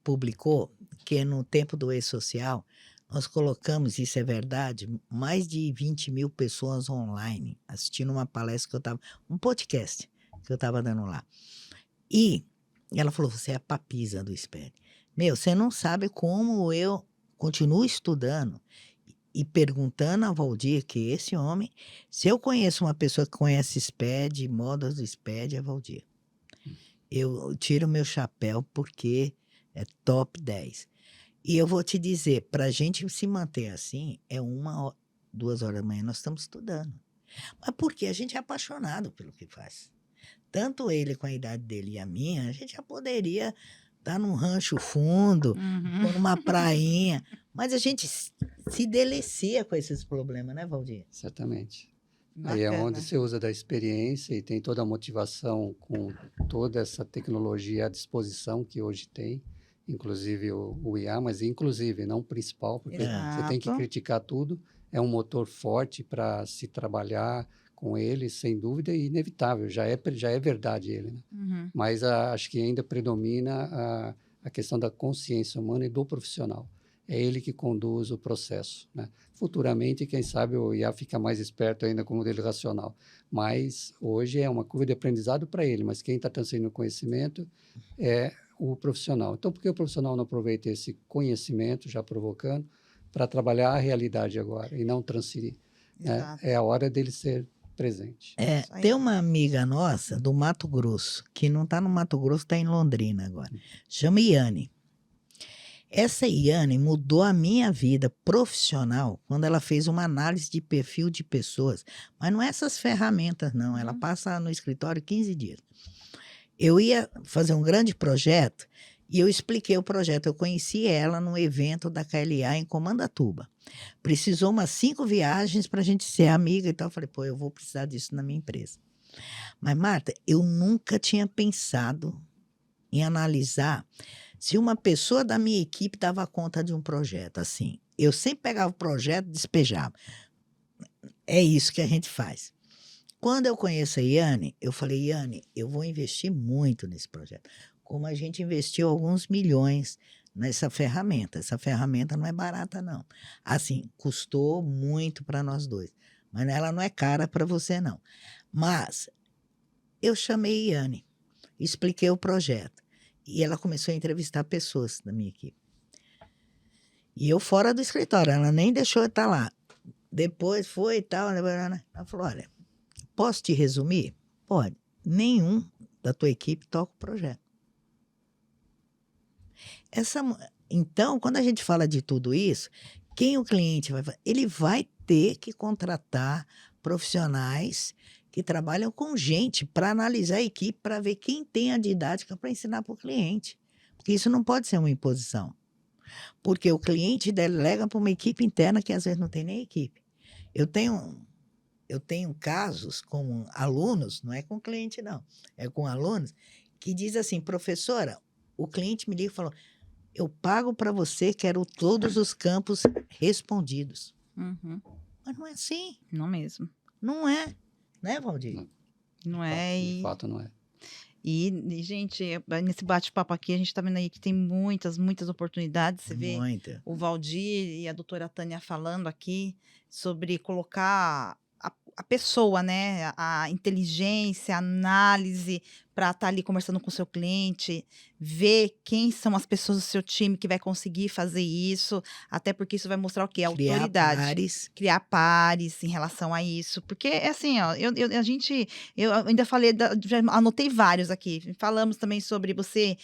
publicou que no tempo do E-Social, nós colocamos, isso é verdade, mais de 20 mil pessoas online assistindo uma palestra que eu estava, um podcast que eu estava dando lá. E ela falou, você é a papisa do SPED. Meu, você não sabe como eu continuo estudando e perguntando a Valdir, que esse homem, se eu conheço uma pessoa que conhece SPED, modas do SPED, é Valdir. Eu tiro meu chapéu porque é top 10. E eu vou te dizer, para a gente se manter assim, é 2 horas da manhã nós estamos estudando. Mas porque a gente é apaixonado pelo que faz. Tanto ele com a idade dele e a minha, a gente já poderia estar num rancho fundo, ou numa prainha. Mas a gente se delicia com esses problemas, né, Valdir? Certamente. Bacana. Aí é onde você usa da experiência e tem toda a motivação com toda essa tecnologia à disposição que hoje tem, inclusive o IA, mas inclusive, não o principal, porque você tem que Exato. criticar tudo, é um motor forte para se trabalhar com ele, sem dúvida, e inevitável, já é verdade ele, né? Uhum. Mas acho que ainda predomina a questão da consciência humana e do profissional. É ele que conduz o processo, né? Futuramente, quem sabe, o IA fica mais esperto ainda com o modelo racional. Mas hoje é uma curva de aprendizado para ele, mas quem está transferindo o conhecimento é o profissional. Então, por que o profissional não aproveita esse conhecimento, já provocando, para trabalhar a realidade agora e não transferir? Né? Exato. É a hora dele ser presente. Isso aí. Tem uma amiga nossa do Mato Grosso, que não está no Mato Grosso, está em Londrina agora. Chama Iane. Essa Iane mudou a minha vida profissional quando ela fez uma análise de perfil de pessoas. Mas não é essas ferramentas, não. Ela passa no escritório 15 dias. Eu ia fazer um grande projeto e eu expliquei o projeto. Eu conheci ela num evento da KLA em Comandatuba. Precisou umas 5 viagens para a gente ser amiga e tal. Eu falei, pô, eu vou precisar disso na minha empresa. Mas, Marta, eu nunca tinha pensado em analisar se uma pessoa da minha equipe dava conta de um projeto. Assim, eu sempre pegava o projeto e despejava. É isso que a gente faz. Quando eu conheço a Iane, eu falei, Iane, eu vou investir muito nesse projeto. Como a gente investiu alguns milhões nessa ferramenta. Essa ferramenta não é barata, não. Assim, custou muito para nós dois. Mas ela não é cara para você, não. Mas eu chamei a Iane, expliquei o projeto. E ela começou a entrevistar pessoas da minha equipe. E eu fora do escritório, ela nem deixou eu estar lá. Depois foi e tal. Ela falou, olha, posso te resumir? Pode. Nenhum da tua equipe toca o projeto. Então, quando a gente fala de tudo isso, quem o cliente vai fazer? Ele vai ter que contratar profissionais que trabalham com gente para analisar a equipe, para ver quem tem a didática para ensinar para o cliente. Porque isso não pode ser uma imposição. Porque o cliente delega para uma equipe interna que às vezes não tem nem equipe. Eu tenho casos com alunos, não é com cliente não, é com alunos, que diz assim, professora, o cliente me liga e falou, eu pago para você, quero todos os campos respondidos. Uhum. Mas não é assim. Não mesmo. Não é. Né, Valdir? Não. Não é. De fato, não é. Gente, nesse bate-papo aqui, a gente está vendo aí que tem muitas, muitas oportunidades. Você vê Muita. o Valdir e a doutora Tânia falando aqui sobre colocar a pessoa, né? A inteligência, a análise para estar ali conversando com o seu cliente, ver quem são as pessoas do seu time que vai conseguir fazer isso, até porque isso vai mostrar o quê? A Criar autoridade. pares. Criar pares em relação a isso. Porque é assim, ó, eu ainda falei, já anotei vários aqui. Falamos também sobre você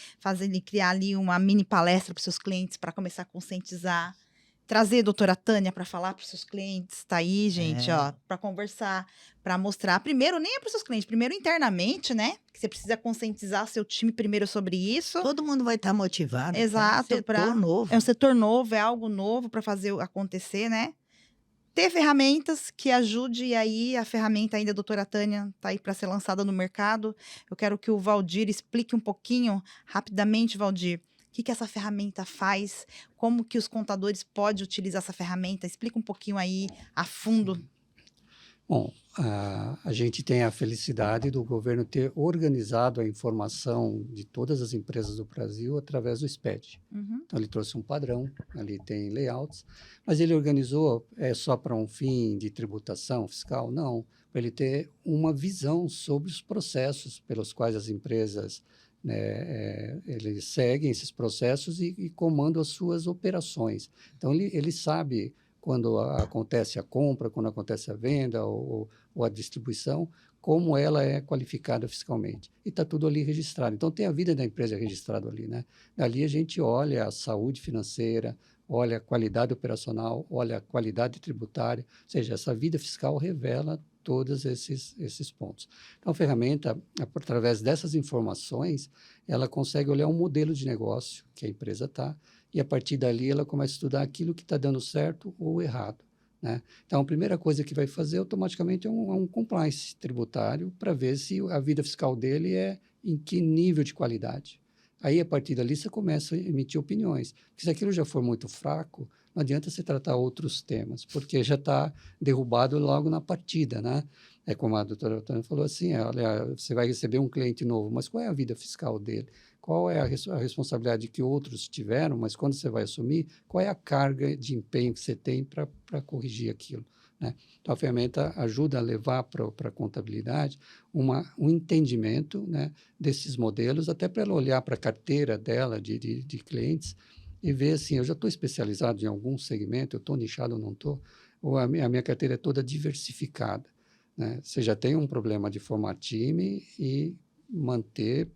criar ali uma mini palestra para os seus clientes para começar a conscientizar. Trazer a doutora Tânia para falar para os seus clientes, tá aí, gente, ó, para conversar, para mostrar. Primeiro, nem é para os seus clientes, primeiro internamente, né? Que você precisa conscientizar seu time primeiro sobre isso. Todo mundo vai estar motivado. Exato, É um setor novo. É um setor novo, é algo novo para fazer acontecer, né? Ter ferramentas que ajude, e aí a ferramenta ainda, a doutora Tânia, tá aí para ser lançada no mercado. Eu quero que o Valdir explique um pouquinho, rapidamente, Valdir, o que essa ferramenta faz, como que os contadores podem utilizar essa ferramenta. Explica um pouquinho aí, a fundo. Bom, a gente tem a felicidade do governo ter organizado a informação de todas as empresas do Brasil através do SPED. Uhum. Então, ele trouxe um padrão, ali tem layouts, mas ele organizou só para um fim de tributação fiscal? Não, para ele ter uma visão sobre os processos pelos quais as empresas, né, eles seguem esses processos e comandam as suas operações. Então, ele sabe quando acontece a compra, quando acontece a venda ou a distribuição, como ela é qualificada fiscalmente. E está tudo ali registrado. Então, tem a vida da empresa registrado ali, né? Dali a gente olha a saúde financeira, olha a qualidade operacional, olha a qualidade tributária, ou seja, essa vida fiscal revela todos esses pontos. Então, a ferramenta, através dessas informações, ela consegue olhar um modelo de negócio que a empresa está, e a partir dali ela começa a estudar aquilo que está dando certo ou errado, né? Então, a primeira coisa que vai fazer automaticamente é um compliance tributário para ver se a vida fiscal dele é em que nível de qualidade. Aí, a partir dali, você começa a emitir opiniões. Porque se aquilo já for muito fraco, não adianta você tratar outros temas, porque já está derrubado logo na partida, né? É como a doutora Tânia falou assim, olha, você vai receber um cliente novo, mas qual é a vida fiscal dele? Qual é a responsabilidade que outros tiveram, mas quando você vai assumir, qual é a carga de empenho que você tem para corrigir aquilo, né? Então, a ferramenta ajuda a levar para a contabilidade um entendimento, né, desses modelos, até para ela olhar para a carteira dela de clientes e ver assim, eu já estou especializado em algum segmento, eu estou nichado ou não estou, ou a minha carteira é toda diversificada, né? Você já tem um problema de formar time e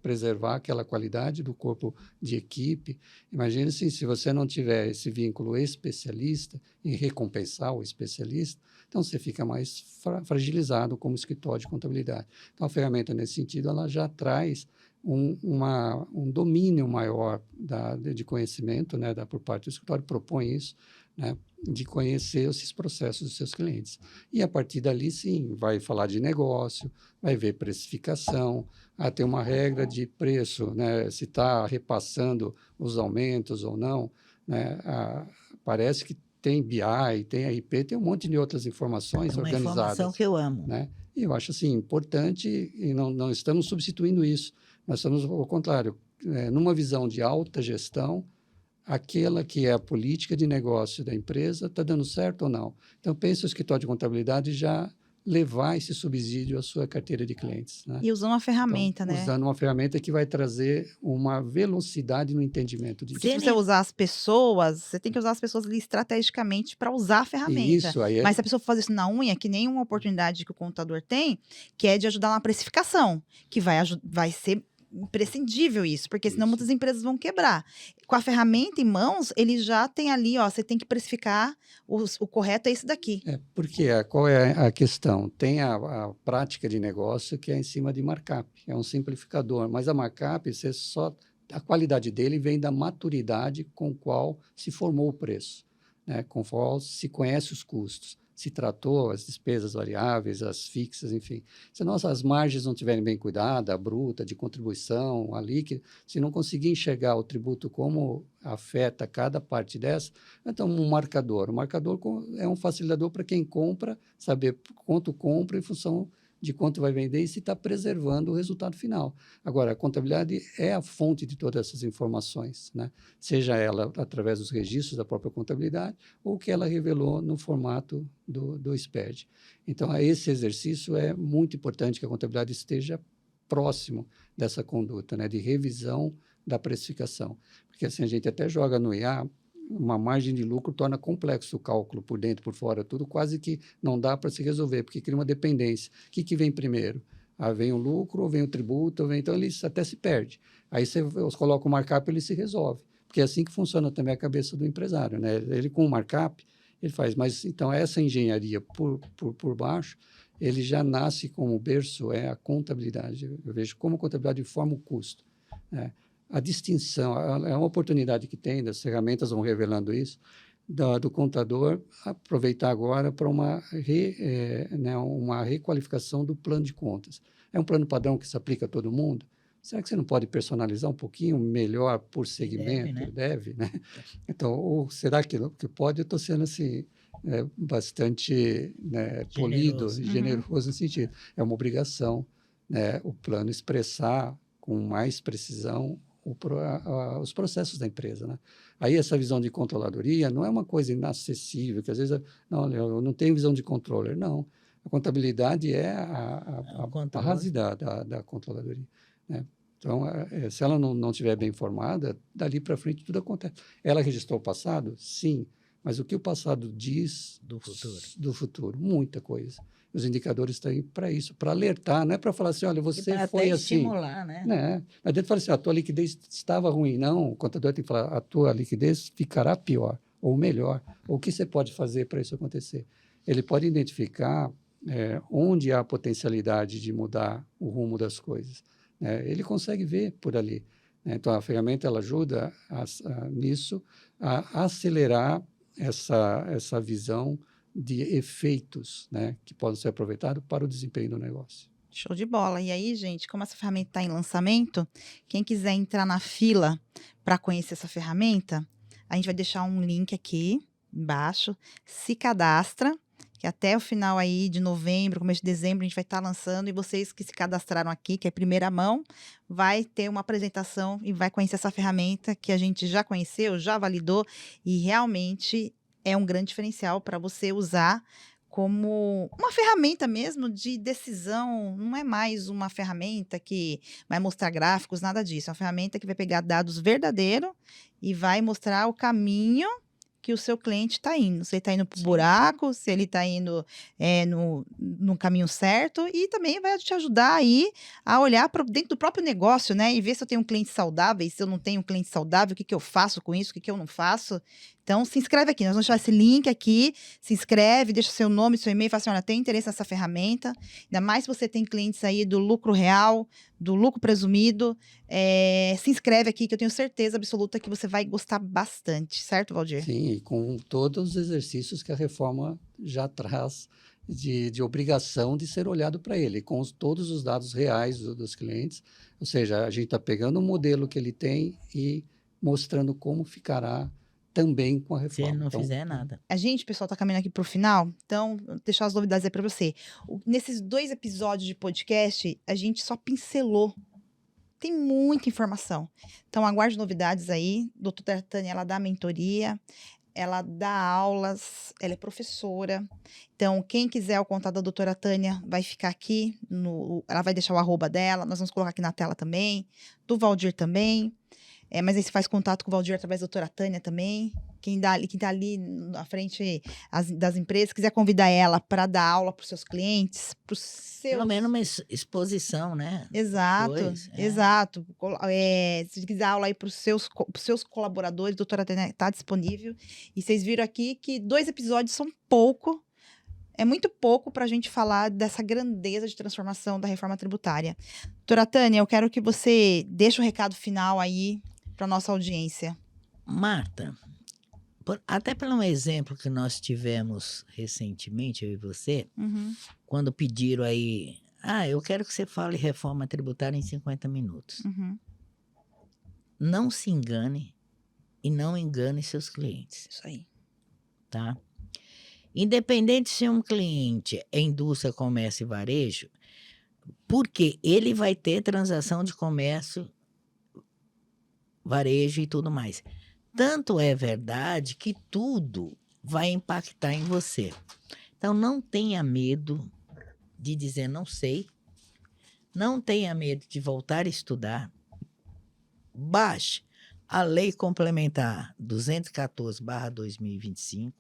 preservar aquela qualidade do corpo de equipe. Imagine assim, se você não tiver esse vínculo especialista e recompensar o especialista, então você fica mais fragilizado como escritório de contabilidade. Então, a ferramenta, nesse sentido, ela já traz um domínio maior de conhecimento, né, por parte do escritório, propõe isso, né, de conhecer esses processos dos seus clientes. E, a partir dali, sim, vai falar de negócio, vai ver precificação, tem uma regra de preço, né, se está repassando os aumentos ou não, né, parece que tem BI, tem RP, tem um monte de outras informações É uma organizadas. informação que eu amo. Né? E eu acho assim, importante, e não estamos substituindo isso, nós estamos, ao contrário, numa visão de alta gestão, aquela que é a política de negócio da empresa está dando certo ou não. Então, pense o escritório de contabilidade já levar esse subsídio à sua carteira de clientes, né? E usando uma ferramenta, então, né? Usando uma ferramenta que vai trazer uma velocidade no entendimento disso. Porque se você usar as pessoas, você tem que usar as pessoas ali estrategicamente para usar a ferramenta. Isso, aí Mas se a pessoa for fazer isso na unha, que nem uma oportunidade que o contador tem, que é de ajudar na precificação, que vai ser imprescindível isso, porque senão Isso. muitas empresas vão quebrar. Com a ferramenta em mãos, ele já tem ali, ó, você tem que precificar, o correto é esse daqui. Porque qual é a questão? Tem a prática de negócio que é em cima de markup, é um simplificador, mas a markup, a qualidade dele vem da maturidade com qual se formou o preço, né? Com qual se conhece os custos, se tratou as despesas variáveis, as fixas, enfim. Se as margens não estiverem bem cuidadas, a bruta, de contribuição, a líquida, se não conseguir enxergar o tributo como afeta cada parte dessa, então um marcador. O marcador é um facilitador para quem compra, saber quanto compra em função de quanto vai vender e se está preservando o resultado final. Agora, a contabilidade é a fonte de todas essas informações, né? Seja ela através dos registros da própria contabilidade ou que ela revelou no formato do SPED. Então, esse exercício é muito importante que a contabilidade esteja próximo dessa conduta, né, de revisão da precificação. Porque assim a gente até joga no IA, uma margem de lucro torna complexo o cálculo por dentro, por fora, tudo quase que não dá para se resolver, porque cria uma dependência. O que vem primeiro? Vem o lucro, ou vem o tributo, então ele até se perde. Aí você coloca o markup e ele se resolve. Porque é assim que funciona também a cabeça do empresário, né? Ele com o markup, ele faz. Mas então essa engenharia por baixo, ele já nasce como berço, é a contabilidade. Eu vejo como a contabilidade forma o custo, né? A distinção, é uma oportunidade que tem, das ferramentas vão revelando isso, do contador aproveitar agora para uma requalificação do plano de contas. É um plano padrão que se aplica a todo mundo? Será que você não pode personalizar um pouquinho melhor por segmento? Deve, né? Então, ou será que pode? Eu estou sendo assim, bastante, né, polido, generoso nesse sentido. É uma obrigação, né, o plano expressar com mais precisão os processos da empresa, né? Aí essa visão de controladoria não é uma coisa inacessível, que às vezes, não, eu não tenho visão de controller, não. A contabilidade é a base da controladoria, né? Então, se ela não estiver bem informada, dali para frente tudo acontece. Ela registrou o passado? Sim. Mas o que o passado diz do futuro? Muita coisa. Os indicadores estão aí para isso, para alertar, não é para falar assim, olha, você foi assim. Estimular, né? Mas dentro fala assim, a tua liquidez estava ruim. Não, o contador tem que falar, a tua liquidez ficará pior, ou melhor. Ou o que você pode fazer para isso acontecer? Ele pode identificar onde há potencialidade de mudar o rumo das coisas. Ele consegue ver por ali. Então, a ferramenta ela ajuda nisso, a acelerar essa visão de efeitos, né, que podem ser aproveitados para o desempenho do negócio. Show de bola. E aí, gente, como essa ferramenta está em lançamento, quem quiser entrar na fila para conhecer essa ferramenta, a gente vai deixar um link aqui embaixo, se cadastra, que até o final aí de novembro, começo de dezembro, a gente vai estar lançando, e vocês que se cadastraram aqui, que é primeira mão, vai ter uma apresentação e vai conhecer essa ferramenta que a gente já conheceu, já validou, e realmente é um grande diferencial para você usar como uma ferramenta mesmo de decisão. Não é mais uma ferramenta que vai mostrar gráficos, nada disso. É uma ferramenta que vai pegar dados verdadeiros e vai mostrar o caminho que o seu cliente está indo. Se ele está indo para o buraco, se ele está indo no caminho certo, e também vai te ajudar aí a olhar para dentro do próprio negócio, né? E ver se eu tenho um cliente saudável, e se eu não tenho um cliente saudável, o que eu faço com isso, o que eu não faço. Então, se inscreve aqui. Nós vamos deixar esse link aqui. Se inscreve, deixa seu nome, seu e-mail. Fala assim, olha, tem interesse nessa ferramenta. Ainda mais se você tem clientes aí do lucro real, do lucro presumido. Se inscreve aqui, que eu tenho certeza absoluta que você vai gostar bastante. Certo, Valdir? Sim, e com todos os exercícios que a reforma já traz de obrigação de ser olhado para ele, com todos os dados reais dos clientes. Ou seja, a gente está pegando o modelo que ele tem e mostrando como ficará também com a reforma. Se ele não fizer nada. A gente, pessoal, tá caminhando aqui pro final, então, vou deixar as novidades aí para você. Nesses 2 episódios de podcast, a gente só pincelou. Tem muita informação. Então, aguarde novidades aí. Doutora Tânia, ela dá mentoria, ela dá aulas, ela é professora. Então, quem quiser o contato da doutora Tânia, vai ficar aqui, ela vai deixar o arroba dela, nós vamos colocar aqui na tela também, do Valdir também. Mas aí você faz contato com o Valdir através da doutora Tânia também. Quem tá ali na frente das empresas, quiser convidar ela para dar aula para os seus clientes, para os seus... Pelo menos uma exposição, né? Exato, exato. Se quiser aula aí para os seus colaboradores, a doutora Tânia está disponível. E vocês viram aqui que 2 episódios são pouco. É muito pouco para a gente falar dessa grandeza de transformação da reforma tributária. Doutora Tânia, eu quero que você deixe um recado final aí para nossa audiência. Marta, até pelo exemplo que nós tivemos recentemente, eu e você, quando pediram aí, eu quero que você fale reforma tributária em 50 minutos. Não se engane e não engane seus clientes. Isso aí. Tá? Independente se um cliente é indústria, comércio e varejo, Porque ele vai ter transação de comércio, varejo e tudo mais. Tanto é verdade que tudo vai impactar em você. Então, não tenha medo de dizer não sei, não tenha medo de voltar a estudar. Baixe a Lei Complementar 214/2025.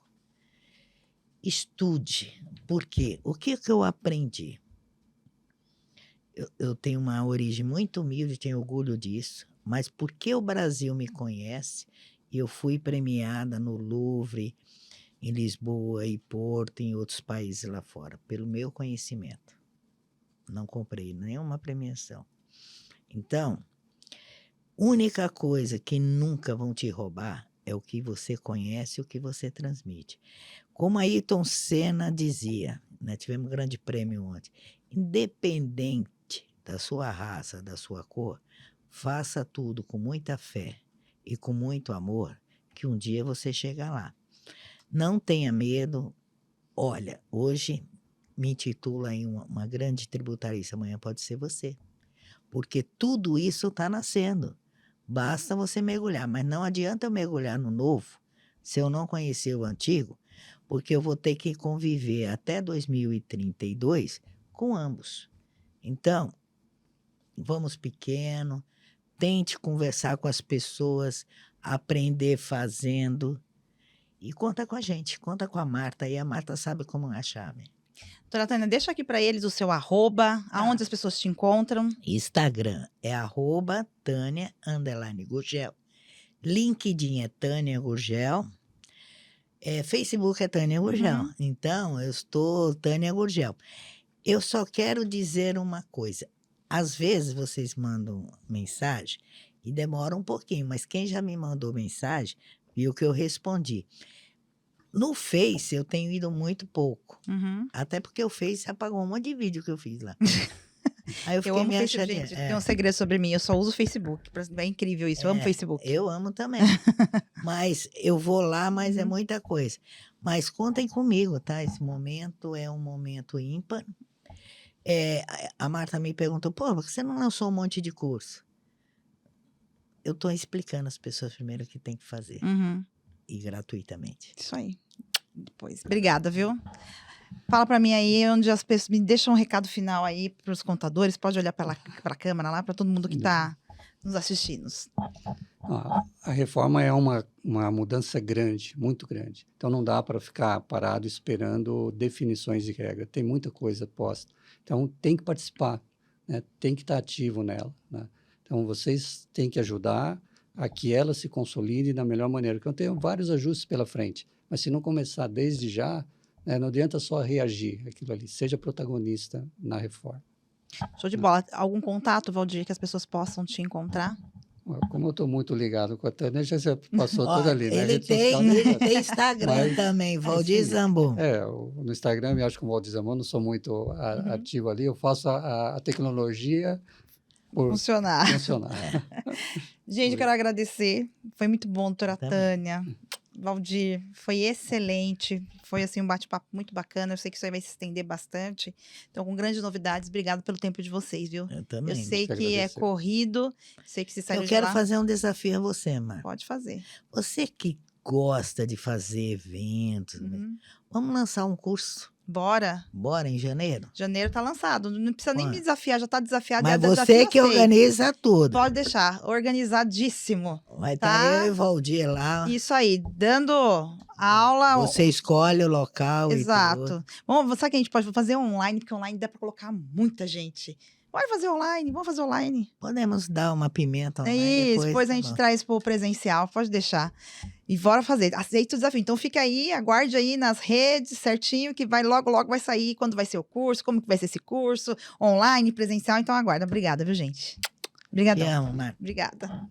Estude. Por quê? O que eu aprendi? Eu tenho uma origem muito humilde, tenho orgulho disso, mas porque o Brasil me conhece, eu fui premiada no Louvre, em Lisboa e Porto, em outros países lá fora, pelo meu conhecimento. Não comprei nenhuma premiação. Então, única coisa que nunca vão te roubar é o que você conhece e o que você transmite. Como Ayrton Senna dizia, né, tivemos um grande prêmio ontem, independente da sua raça, da sua cor, faça tudo com muita fé e com muito amor, que um dia você chega lá. Não tenha medo. Olha, hoje me intitula em uma grande tributarista, amanhã pode ser você. Porque tudo isso está nascendo. Basta você mergulhar, mas não adianta eu mergulhar no novo se eu não conhecer o antigo, porque eu vou ter que conviver até 2032 com ambos. Então, vamos pequeno, tente conversar com as pessoas, aprender fazendo e conta com a gente, conta com a Marta, e a Marta sabe como achar-me. Doutora Tânia, deixa aqui para eles o seu @, aonde as pessoas te encontram. Instagram é @Tânia_Gurgel. LinkedIn é Tânia Gurgel. Facebook é Tânia Gurgel. Uhum. Então, eu estou Tânia Gurgel. Eu só quero dizer uma coisa. Às vezes vocês mandam mensagem e demora um pouquinho, mas quem já me mandou mensagem viu que eu respondi. No Face eu tenho ido muito pouco. Uhum. Até porque o Face apagou um monte de vídeo que eu fiz lá. Aí eu Eu fiquei amo o me Facebook, achando. gente. Tem um segredo sobre mim, eu só uso o Facebook. É incrível isso, eu amo o Facebook. Eu amo também. Mas eu vou lá, mas é Uhum. muita coisa. Mas contem comigo, tá? Esse momento é um momento ímpar. A Marta me perguntou, pô, por que você não lançou um monte de curso? Eu estou explicando às pessoas primeiro o que tem que fazer. Uhum. E gratuitamente. Isso aí. Depois. Obrigada, viu? Fala para mim aí onde as pessoas me deixam um recado final aí para os contadores. Pode olhar para a câmera lá, para todo mundo que está nos assistindo. A reforma é uma mudança grande, muito grande. Então, não dá para ficar parado esperando definições de regra. Tem muita coisa posta. Então, tem que participar, né? Tem que estar ativo nela, né? Então, vocês têm que ajudar a que ela se consolide da melhor maneira. Porque eu tenho vários ajustes pela frente, mas se não começar desde já, né, não adianta só reagir àquilo ali. Seja protagonista na reforma. Show de bola. Algum contato, Valdir, que as pessoas possam te encontrar? Como eu estou muito ligado com a Tânia, já passou tudo ali, né? Ele Rede social nem tanto. tem Instagram Mas, também, Valdir sim, Zambo. No Instagram, eu acho que o Valdir Zambo, eu não sou muito ativo ali, eu faço a tecnologia por Funcionar. Gente, eu Oi. quero agradecer. Foi muito bom, doutora Também. Tânia. Valdir, foi excelente. Foi assim um bate-papo muito bacana. Eu sei que isso aí vai se estender bastante. Então, com grandes novidades, obrigado pelo tempo de vocês, viu? Eu também. Eu sei que que é agradecer. corrido, sei que se saiu Eu de quero lá, fazer um desafio a você, Mar. pode fazer. Você que gosta de fazer eventos, Uhum. vamos lançar um curso. Bora. Bora em janeiro? Janeiro tá lançado. Não precisa nem me Quando? desafiar, já tá desafiado. Mas já você desafio que aceito. organiza tudo. Pode deixar, organizadíssimo. Vai Tá. estar eu e Valdir lá. Isso aí, dando aula. Você escolhe o local e tudo. Exato. Bom, sabe que a gente pode fazer online, porque online dá para colocar muita gente. Bora fazer online, vamos fazer online. Podemos dar uma pimenta É online isso, depois a tá gente bom. traz pro presencial, pode deixar. E bora fazer, aceita o desafio. Então fica aí, aguarde aí nas redes certinho, que vai logo vai sair quando vai ser o curso, como que vai ser esse curso, online, presencial. Então aguarda. Obrigada, viu, gente? Obrigadão. Te amo, Marta. Obrigada.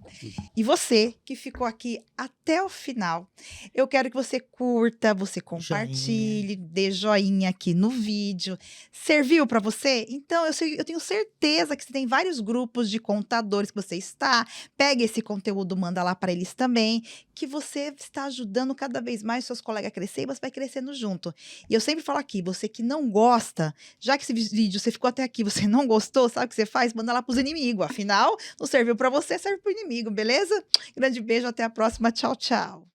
E você que ficou aqui até o final, eu quero que você curta, você compartilhe, dê joinha aqui no vídeo. Serviu para você? Então, eu tenho certeza que você tem vários grupos de contadores que você está. Pega esse conteúdo, manda lá para eles também, que você está ajudando cada vez mais seus colegas a crescer e você vai crescendo junto. E eu sempre falo aqui, você que não gosta, já que esse vídeo você ficou até aqui, você não gostou, sabe o que você faz? Manda lá pros inimigos. Afinal, não serviu para você, serve pro inimigo, beleza? Grande beijo, até a próxima. Tchau, tchau.